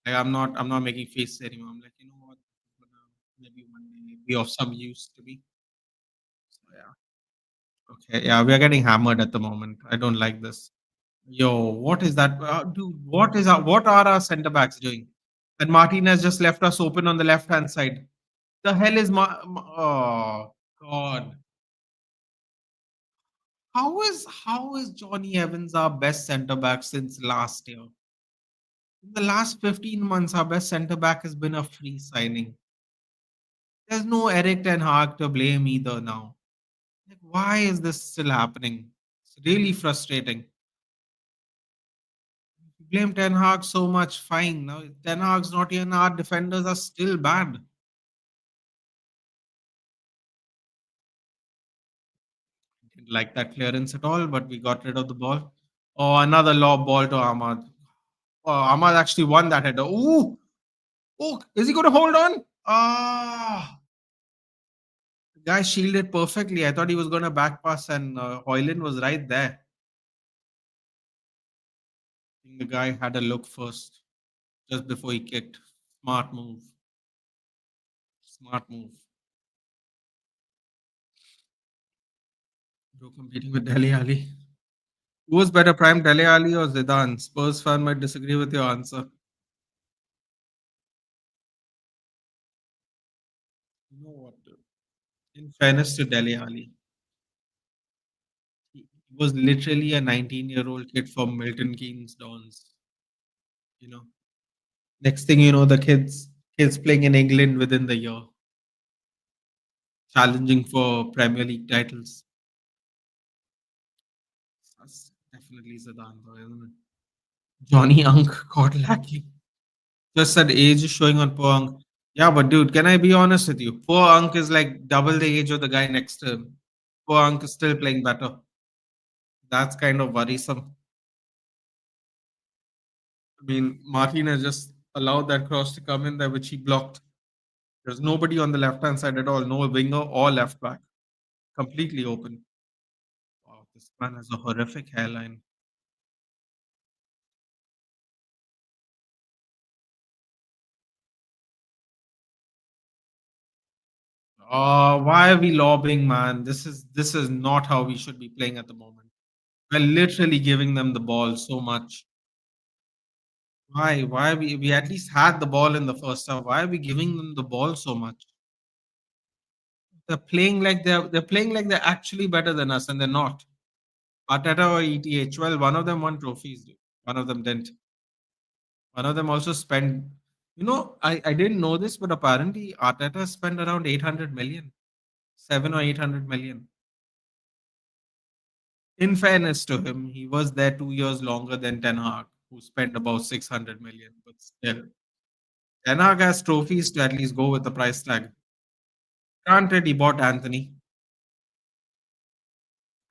Like, I'm not making faces anymore. I'm like, you know what? Maybe one day be of some use to me. So yeah. Okay. Yeah, we are getting hammered at the moment. I don't like this. Yo, what is that? Dude, what are our centre backs doing? And Martinez just left us open on the left hand side. The hell is oh God. How is Johnny Evans our best centre back since last year? In the last 15 months, our best centre back has been a free signing. There's no Eric Ten Hag to blame either now. Like, why is this still happening? It's really frustrating. You blame Ten Hag so much, fine. Now Ten Hag's not here, and our defenders are still bad. Didn't like that clearance at all, but we got rid of the ball. Oh, another lob ball to Ahmad. Oh, Ahmad actually won that header. Ooh, oh, is he going to hold on? Ah, the guy shielded perfectly. I thought he was going to back pass, and Hoyland was right there. I think the guy had a look first, just before he kicked. Smart move. Smart move. Bro competing with Dele Ali. Who was better, Prime Dele Ali or Zidane? Spurs fan might disagree with your answer. You know what? In fairness to Dele Ali, he was literally a 19-year-old kid from Milton Keynes Dons. You know, next thing you know, the kids playing in England within the year, challenging for Premier League titles. That's definitely Zidane, though, isn't it? Johnny Unk caught lacking. Just said age is showing on poor Unk. Yeah, but dude, can I be honest with you? Poor Unk is like double the age of the guy next to him. Poor Unk is still playing better. That's kind of worrisome. I mean, Martinez just allowed that cross to come in there, which he blocked. There's nobody on the left hand side at all, no winger or left back. Completely open. Wow, this man has a horrific hairline. Oh, why are we lobbing, man? This is not how we should be playing at the moment. We're literally giving them the ball so much. Why? Why are we at least had the ball in the first half? Why are we giving them the ball so much? They're playing like they're actually better than us, and they're not. Arteta or ETH. Well, one of them won trophies. Dude. One of them didn't. One of them also spent. I didn't know this, but apparently Arteta spent around 800 million, 7 or 800 million. In fairness to him, he was there 2 years longer than Ten Hag, who spent about 600 million. But still, Ten Hag has trophies to at least go with the price tag. Granted, he bought Anthony.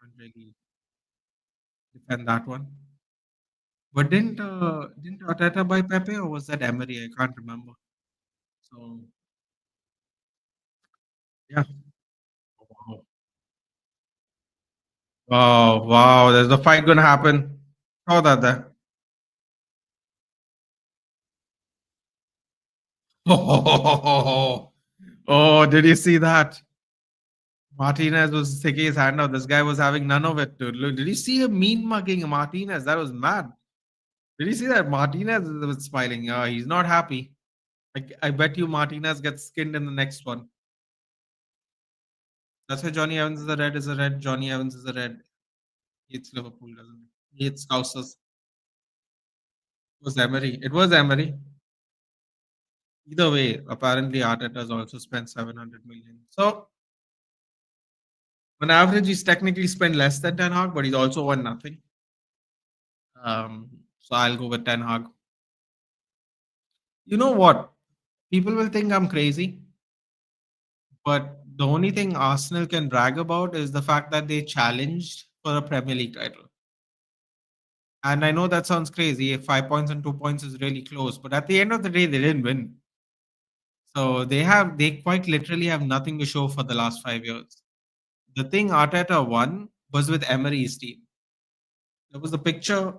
Can't really defend that one. But didn't Arteta buy Pepe or was that Emery? I can't remember. So yeah. Wow. Wow, wow. There's a fight gonna happen. Saw that there. Oh, did you see that? Martinez was sticking his hand out. This guy was having none of it, dude. Look, did you see him mean mugging Martinez? That was mad. Did you see that? Martinez was smiling. He's not happy. I bet you Martinez gets skinned in the next one. That's why Johnny Evans is a red. Is a red. Johnny Evans is a red. He hates Liverpool, doesn't he? He hates Scousers. It was Emery. It was Emery. Either way, apparently Arteta has also spent 700 million. So on average, he's technically spent less than Ten Hag, but he's also won nothing. So I'll go with Ten Hag. You know what? People will think I'm crazy, but the only thing Arsenal can brag about is the fact that they challenged for a Premier League title. And I know that sounds crazy. If 5 points and 2 points is really close, but at the end of the day, they didn't win. So they quite literally have nothing to show for the last 5 years. The thing Arteta won was with Emery's team. There was a picture.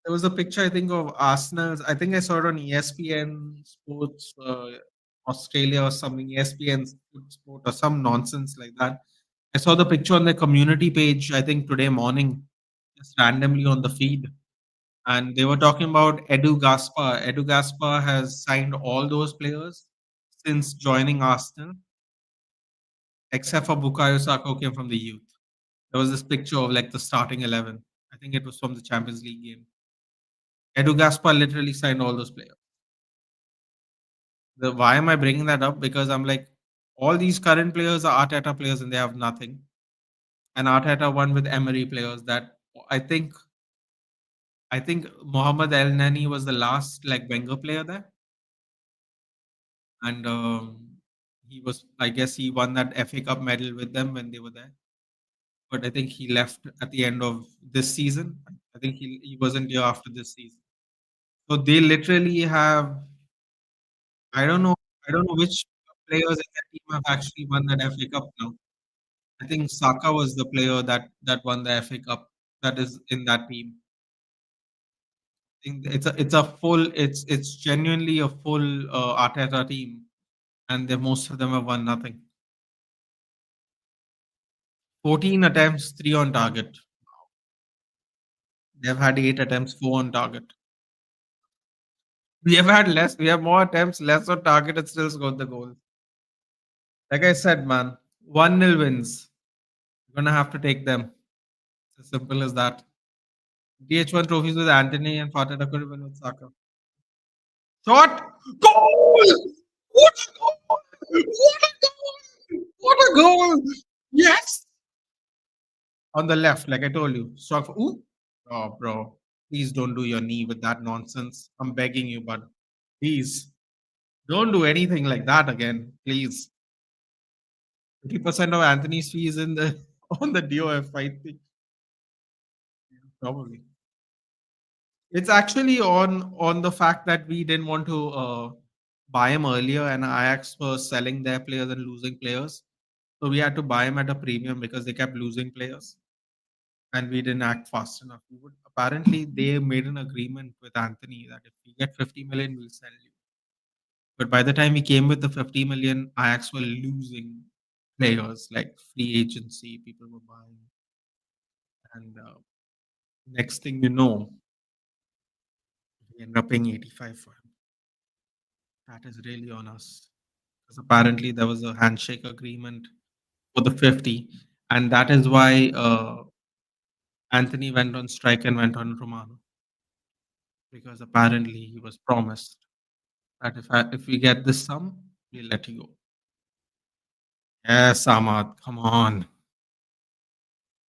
There was a picture I think of Arsenal's. I think I saw it on ESPN Sports Australia or something. ESPN Sport or some nonsense like that. I saw the picture on their community page. I think today morning, just randomly on the feed, and they were talking about Edu Gaspar. Edu Gaspar has signed all those players since joining Arsenal, except for Bukayo Saka who came from the youth. There was this picture of like the starting 11. I think it was from the Champions League game. Edu Gaspar literally signed all those players. Why am I bringing that up? Because I'm like, all these current players are Arteta players and they have nothing. And Arteta won with Emery players that I think I think Mohamed El Nani was the last like Wenger player there. And he was, I guess he won that FA Cup medal with them when they were there. But I think he left at the end of this season. I think he wasn't here after this season. So they literally have, I don't know, I don't know which players in that team have actually won that FA Cup now. I think Saka was the player that won the FA Cup that is in that team. I think it's a full it's genuinely a full Arteta team, and most of them have won nothing. 14 attempts, 3 on target. They've had 8 attempts, 4 on target. We have had less. We have more attempts, less on target, and still scored the goal. Like I said, man, 1-0 wins. You're gonna have to take them. It's as simple as that. DH1 trophies with Anthony and Fatata could have been with Saka. Shot! Goal! What a goal! What a goal! What a goal! Yes! On the left, like I told you. Shot for, ooh. Oh, bro. Please don't do your knee with that nonsense. I'm begging you, bud. Please. Don't do anything like that again. Please. 50% of Anthony's fees in the on the DOF fight thing. Probably. It's actually on the fact that we didn't want to buy him earlier, and Ajax was selling their players and losing players. So we had to buy him at a premium because they kept losing players, and we didn't act fast enough. Apparently, they made an agreement with Anthony that if we get 50 million, we'll sell you. But by the time we came with the 50 million, Ajax were losing players like free agency. People were buying, and next thing you know, we ended up paying 85 for him. That is really on us. Because apparently there was a handshake agreement for the 50, and that is why Anthony went on strike and went on Romano, because apparently he was promised that if we get this sum, we'll let you go. Yes, Ahmad, come on.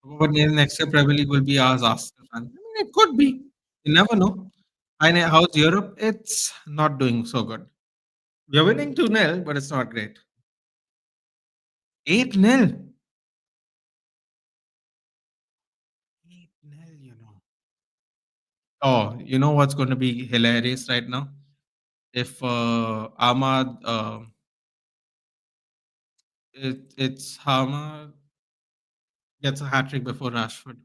But next year Premier League will be ours, Arsenal fans. I mean, it could be. You never know. I know how's Europe? It's not doing so good. We're winning 2-0, but it's not great. 8-0. 8-0, you know. Oh, you know what's going to be hilarious right now? If Ahmad, it's Ahmad gets a hat trick before Rashford.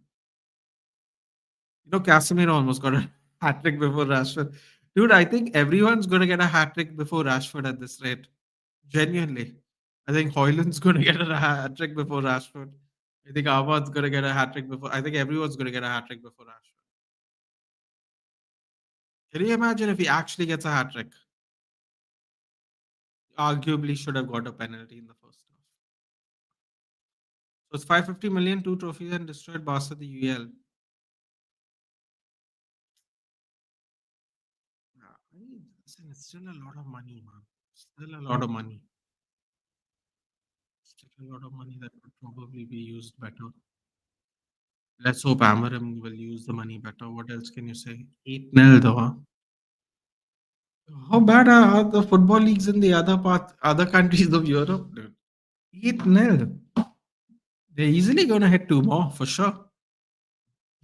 You know, Casemiro almost got a hat trick before Rashford. Dude, I think everyone's going to get a hat trick before Rashford at this rate. Genuinely. I think Hoyland's going to get a hat trick before Rashford. I think Ahmad's going to get a hat trick before. I think everyone's going to get a hat trick before Rashford. Can you imagine if he actually gets a hat trick? Arguably should have got a penalty in the first half. So it's 550 million, two trophies, and destroyed Barca the UEL. Yeah, I mean, listen, it's still a lot of money, man. Still a lot of money. Still a lot of money that could probably be used better. Let's hope Amarim will use the money better. What else can you say? 8-0 though, huh? How bad are the football leagues in the other countries of Europe, dude? 8-0. They're easily going to hit two more for sure.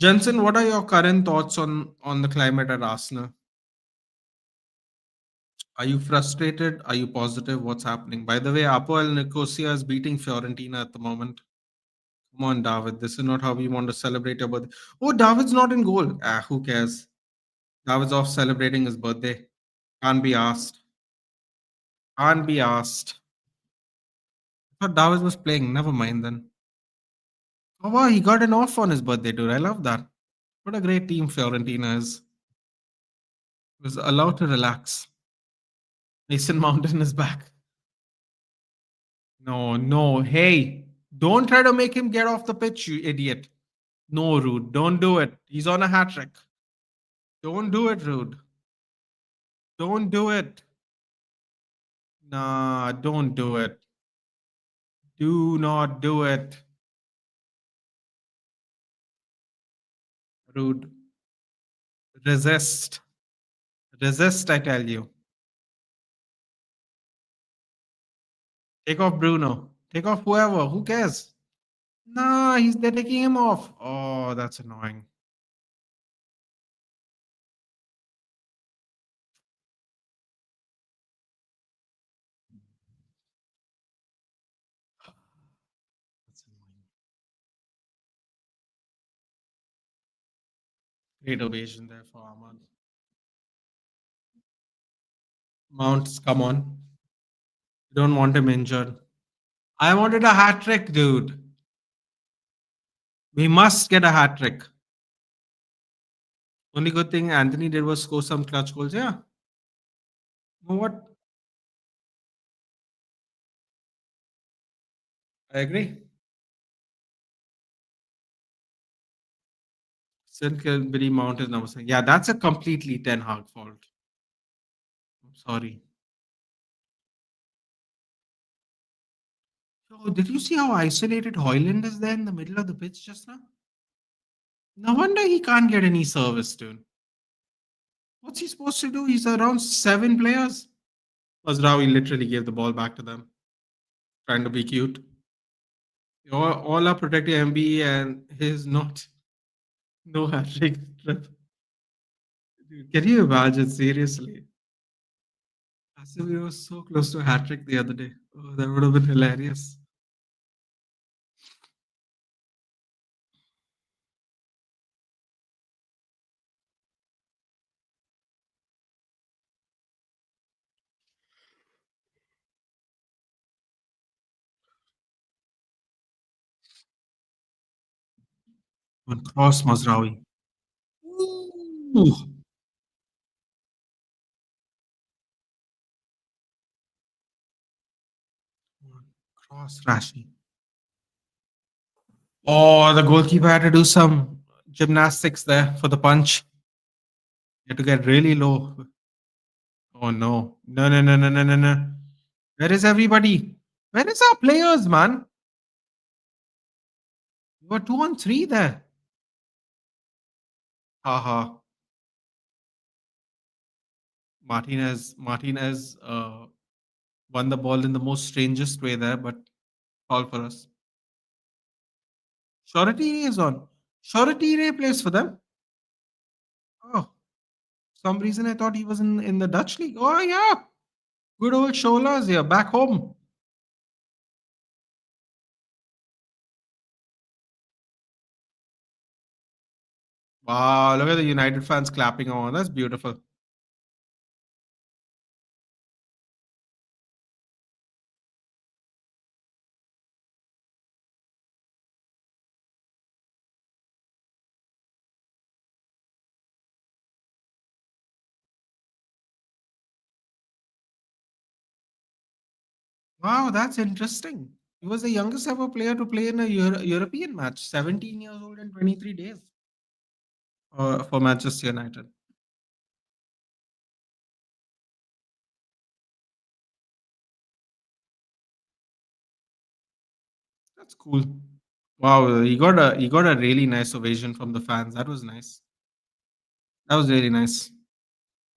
Jensen, what are your current thoughts on the climate at Arsenal? Are you frustrated? Are you positive? What's happening? By the way, Apoel Nicosia is beating Fiorentina at the moment. Come on, David. This is not how we want to celebrate your birthday. Oh, David's not in goal. Ah, who cares? David's off celebrating his birthday. Can't be asked. Can't be asked. I thought David was playing. Never mind then. Oh wow, he got an off on his birthday, dude. I love that. What a great team Fiorentina is. He was allowed to relax. Mason Mountain is back. No, no. Hey, don't try to make him get off the pitch, you idiot. No, Rude. Don't do it. He's on a hat trick. Don't do it, Rude. Don't do it. Nah, don't do it. Do not do it. Rude. Resist. Resist, I tell you. Take off Bruno. Take off whoever. Who cares? Nah, they're taking him off. Oh, that's annoying. That's annoying. Great ovation there for Ahmad. Mounts, come on. You don't want him injured. I wanted a hat trick, dude. We must get a hat trick. Only good thing Anthony did was score some clutch goals. Yeah. You know what? I agree. Still Billy Mount is number 6. Yeah, that's a completely Ten Hag fault. I'm sorry. So, did you see how isolated Hoyland is there in the middle of the pitch just now? No wonder he can't get any service, dude. What's he supposed to do? He's around 7 players. Mazraoui literally gave the ball back to them, trying to be cute. All are protecting MB and his not no hat trick trip. Dude, can you imagine? Seriously. Casemiro was so close to a hat trick the other day. Oh, that would have been hilarious. One cross Mazraoui. Ooh. One cross Rashi. Oh, the goalkeeper had to do some gymnastics there for the punch. He had to get really low. Oh no. No, no, no, no, no, no, no. Where is everybody? Where is our players, man? You were 2 on 3 there. Haha. Martinez won the ball in the most strangest way there, but all for us. Shoretire is on. Shoretire plays for them. Oh, some reason I thought he was in the Dutch league. Oh yeah, good old Sholas here back home. Wow, look at the United fans clapping on. That's beautiful. Wow, that's interesting. He was the youngest ever player to play in a European match, 17 years old and 23 days for Manchester United. That's cool. Wow, he got a really nice ovation from the fans. That was nice. That was really nice.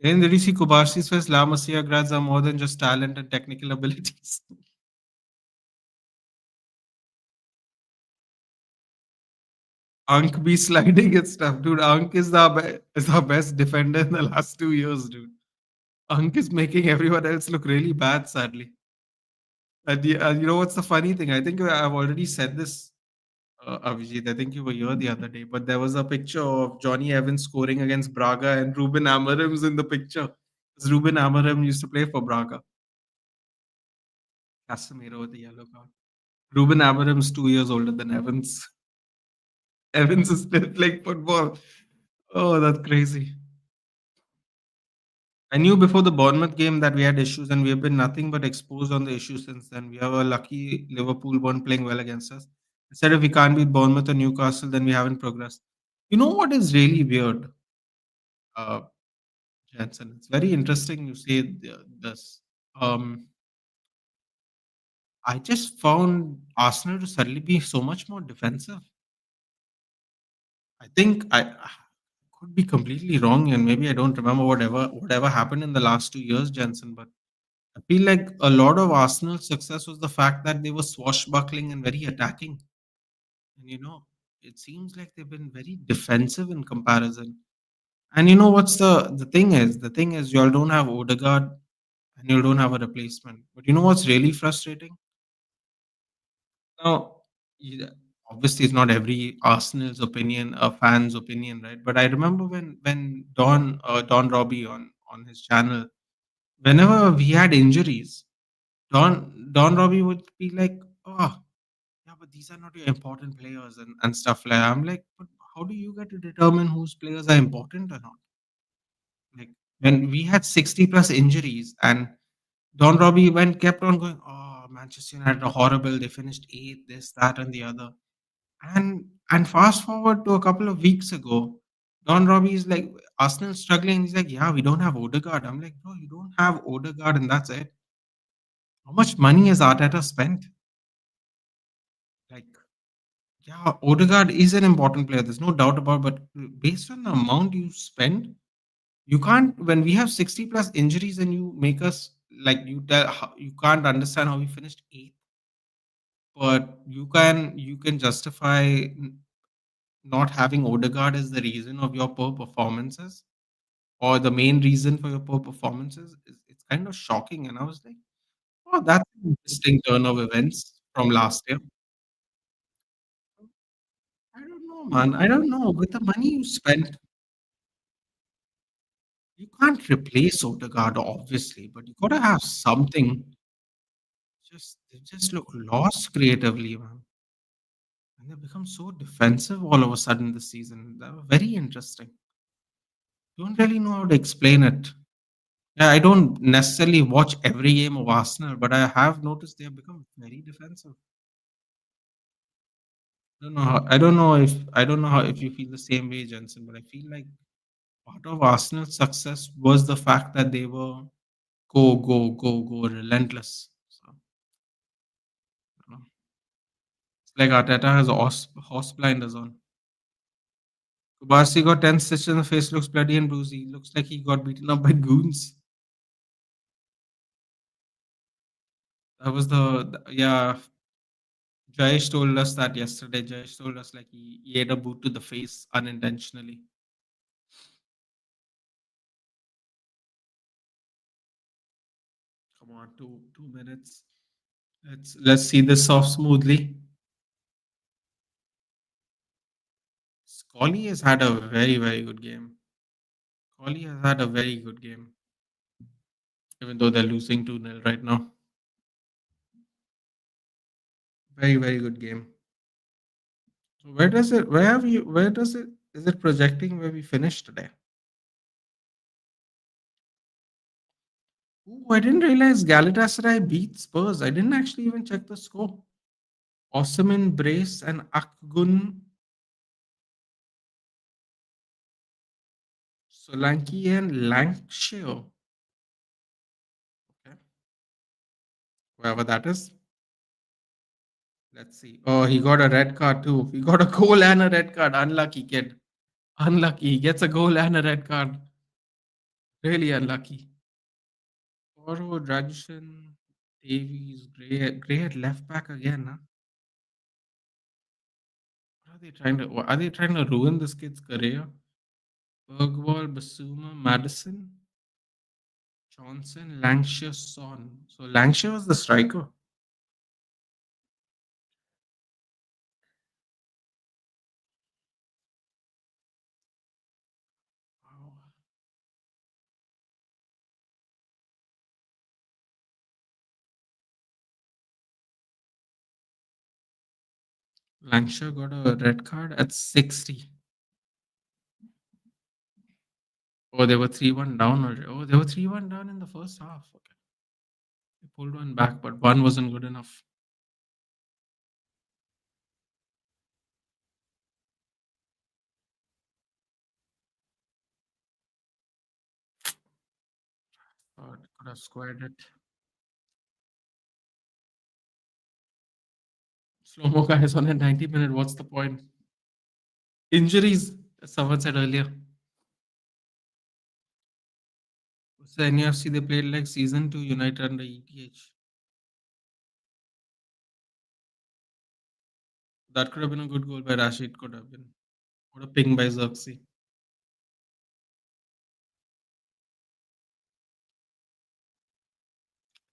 And did you see Kubarsi's face? La Masia grads are more than just talent and technical abilities. Unk be sliding and stuff, dude. Unk is the best defender in the last 2 years, dude. Unk is making everyone else look really bad, sadly. And you know what's the funny thing? I think I've already said this, Abhijit. I think you were here the other day, but there was a picture of Johnny Evans scoring against Braga, and Ruben Amorim's in the picture. 'Cause Ruben Amorim used to play for Braga. Casemiro with the yellow card. Ruben Amorim's 2 years older than Evans. Evans is still playing football. Oh, that's crazy. I knew before the Bournemouth game that we had issues, and we have been nothing but exposed on the issues since then. We have a lucky Liverpool one playing well against us. Instead, if we can't beat Bournemouth or Newcastle, then we haven't progressed. You know what is really weird, uh, Jensen? It's very interesting you say this. Um, I just found Arsenal to suddenly be so much more defensive. I could be completely wrong, and maybe I don't remember whatever happened in the last 2 years, Jensen. But I feel like a lot of Arsenal's success was the fact that they were swashbuckling and very attacking. And it seems like they've been very defensive in comparison. And you know what's the thing is? The thing is y'all don't have Odegaard and you don't have a replacement. But you know what's really frustrating? Now, you- obviously, it's not every Arsenal's opinion, a fan's opinion, right? But I remember when Don Robbie on his channel, whenever we had injuries, Don Robbie would be like, "Oh, yeah, but these are not your important players," and stuff like that. I'm like, but how do you get to determine whose players are important or not? Like when we had 60 plus injuries and Don Robbie went kept on going, oh, Manchester United are horrible. They finished eighth, this, that, and the other. And fast forward to a couple of weeks ago, Don Robbie is like, Arsenal struggling. He's like, yeah, we don't have Odegaard. I'm like, bro, you don't have Odegaard, and that's it. How much money has Arteta spent? Like, yeah, Odegaard is an important player. There's no doubt about. But based on the amount you spend, you can't. When we have 60 plus injuries, and you make us like you can't understand how we finished eighth, but you can justify not having Odegaard as the reason of your poor performances or the main reason for your poor performances. It's kind of shocking. And I was like, oh, that's an interesting turn of events from last year. I don't know, man. I don't know. With the money you spent, you can't replace Odegaard, obviously, but you gotta have something. They just look lost creatively, man. And they become so defensive all of a sudden this season. They were very interesting. Don't really know how to explain it. Yeah, I don't necessarily watch every game of Arsenal, but I have noticed they have become very defensive. I don't know how if you feel the same way, Jensen, but I feel like part of Arsenal's success was the fact that they were go, go, go, go, relentless. So, it's like Arteta has horse blinders on. Kubarsi got 10 stitches in the face, looks bloody and bruised. He looks like he got beaten up by goons. That was yeah. Jayesh told us that yesterday. Jayesh told us like he ate a boot to the face unintentionally. Come on, 2 minutes. Let's see this off smoothly. Scully has had a very good game. Scully has had a very good game, even though they're losing 2-0 right now. Very good game. So where does it? Where have you? Where does it? Is it projecting where we finished today? Ooh, I didn't realize Galatasaray beat Spurs. I didn't actually even check the score. Osman Brace and Akgun Solanke and Lancashire. Okay, whoever that is. Let's see. Oh, he got a red card too. He got a goal and a red card. Unlucky kid. Unlucky. He gets a goal and a red card. Really unlucky. Oro, Dragusin, Davies, Gray at left back again. Huh? What are they trying to? Are they trying to ruin this kid's career? Bergwall, Basuma, Madison, Johnson, Lancashire, Son. So Lancashire was the striker. Wow. Lancashire got a red card at 60. Oh, they were 3-1 down already. Oh, they were 3-1 down in the first half. Okay. They pulled one back, but one wasn't good enough. Could have squared it. Slow mo guys on a 90-minute. What's the point? Injuries, as someone said earlier. So NUFC, they played like season 2 United under ETH. That could have been a good goal by Rashid. Could have been. What a ping by Xerxes.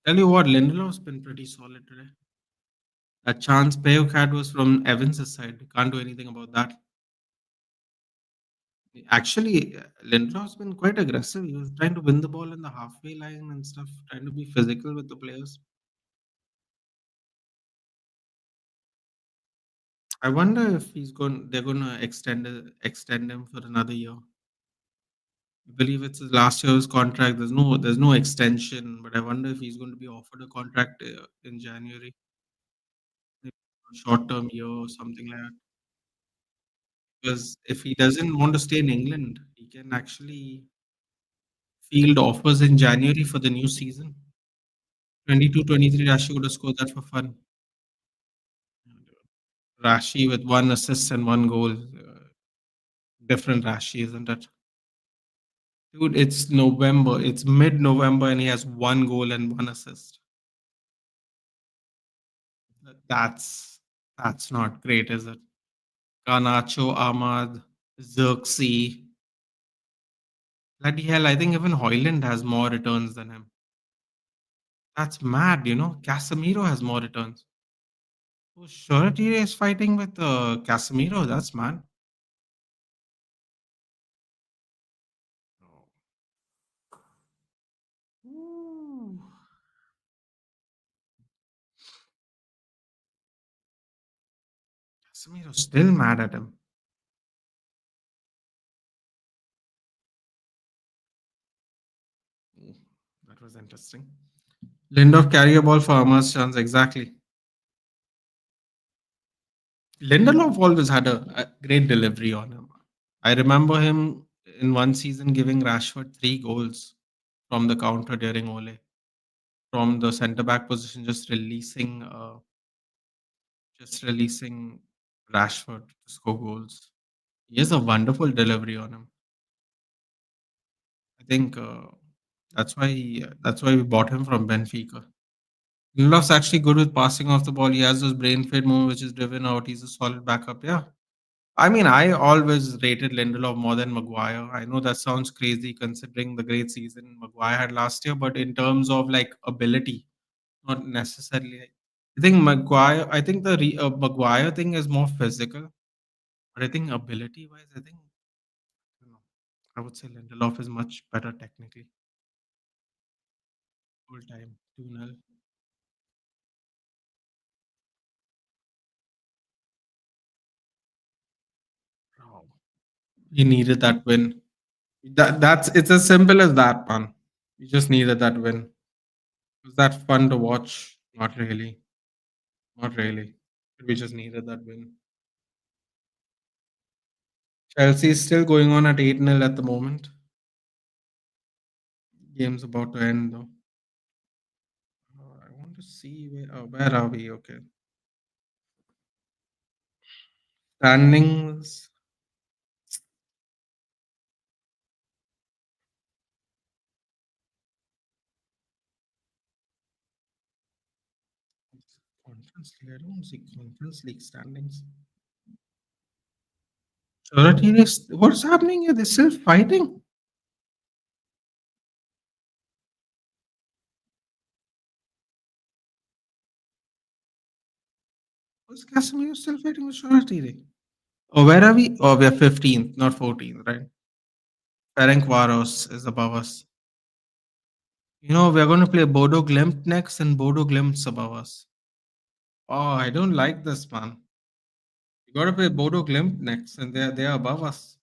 Tell you what, Lindelof's been pretty solid today. That chance Paok had was from Evans' side. Can't do anything about that. Actually, Lindelof's been quite aggressive. He was trying to win the ball in the halfway line and stuff, trying to be physical with the players. I wonder if they're going to extend him for another year. I believe it's his last year's contract. There's no extension, but I wonder if he's going to be offered a contract in January, maybe a short-term year or something like that. Because if he doesn't want to stay in England, he can actually field offers in January for the new season. 22-23, Rashi would have scored that for fun. Rashi with one assist and one goal. Different Rashi, isn't it? Dude, it's November. It's mid-November and he has one goal and one assist. That's not great, is it? Garnacho, Ahmad, Xerxes. Bloody hell, I think even Hoyland has more returns than him. That's mad, Casemiro has more returns. Oh, Surety is fighting with Casemiro. That's mad. Ooh. Casemiro's still mad at him. Ooh, that was interesting. Lindelof carry a ball for Hamas chance. Exactly. Lindelof always had a great delivery on him. I remember him in one season giving Rashford 3 goals from the counter during Ole. From the centre back position, just releasing Rashford to score goals. He has a wonderful delivery on him. I think that's why we bought him from Benfica. Lindelof's actually good with passing off the ball. He has those brain fade moments which is driven out. He's a solid backup. Yeah. I mean, I always rated Lindelof more than Maguire. I know that sounds crazy considering the great season Maguire had last year, but in terms of like ability, not necessarily. I think Maguire. I think the Maguire thing is more physical, but I think ability wise, I don't know. I would say Lindelof is much better technically. Full time 2-0. Wow. He needed that win. That's it's as simple as that, man. You just needed that win. Was that fun to watch? Not really. Not really. We just needed that win. Chelsea is still going on at 8-0 at the moment. Game's about to end though. I want to see where are we? Okay. Standings. Conference League. I don't see Conference League standings. What's happening here? They're still fighting. What's Casemiro still fighting with Shoratiri? Oh, where are we? Oh, we're 15th, not 14th, right? Ferencvaros is above us. You know, we're going to play Bodo Glimt next, and Bodo Glimt's above us. Oh, I don't like this, man. You got to play Bodo Glimt next, and they're above us.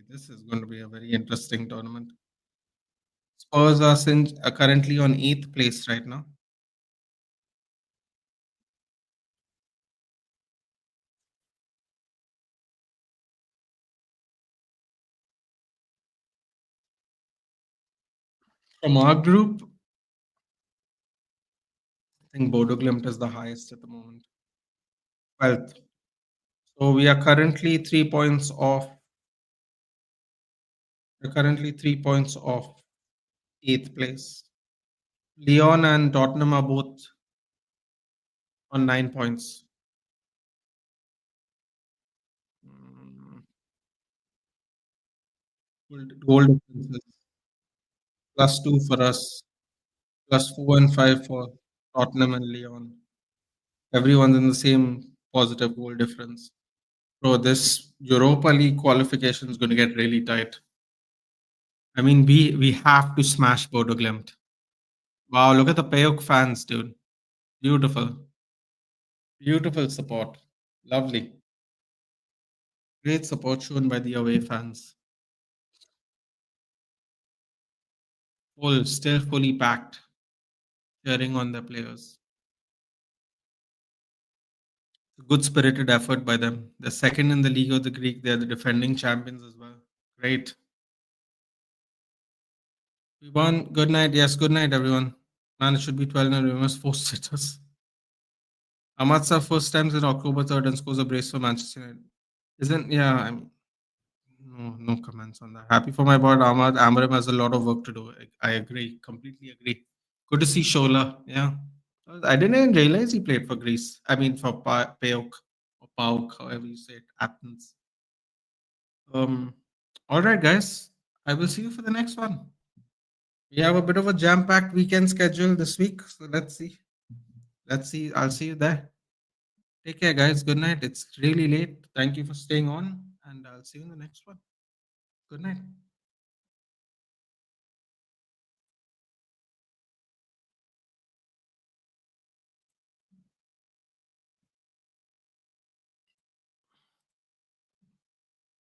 This is going to be a very interesting tournament. Spurs are currently on eighth place right now. From our group, I think Bodo Glimt is the highest at the moment. 12th. So we are currently 3 points off. We're currently 3 points off eighth place. Lyon and Tottenham are both on 9 points. Mm, goal differences +2 for us, +4 and 5 for Tottenham and Lyon. Everyone's in the same positive goal difference. Bro, this Europa League qualification is going to get really tight. I mean, we have to smash Bodo Glimt. Wow, look at the Paok fans, dude. Beautiful. Beautiful support. Lovely. Great support shown by the away fans. Full, still fully packed, cheering on their players. Good spirited effort by them. They're second in the League of the Greek. They're the defending champions as well. Great. We won. Good night. Yes, good night, everyone. Man, it should be 12 and we must force it us. Amatsa first times in October 3rd and scores a brace for Manchester United. Isn't, yeah, I mean, no comments on that. Happy for my boy Ahmad. Amram has a lot of work to do. I agree. Completely agree. Good to see Shola. Yeah. I didn't even realize he played for Greece. I mean, for Paok or Paok, however you say it, Athens. Um, all right, guys. I will see you for the next one. We have a bit of a jam-packed weekend schedule this week, so let's see. Let's see. I'll see you there. Take care, guys. Good night. It's really late. Thank you for staying on, and I'll see you in the next one. Good night.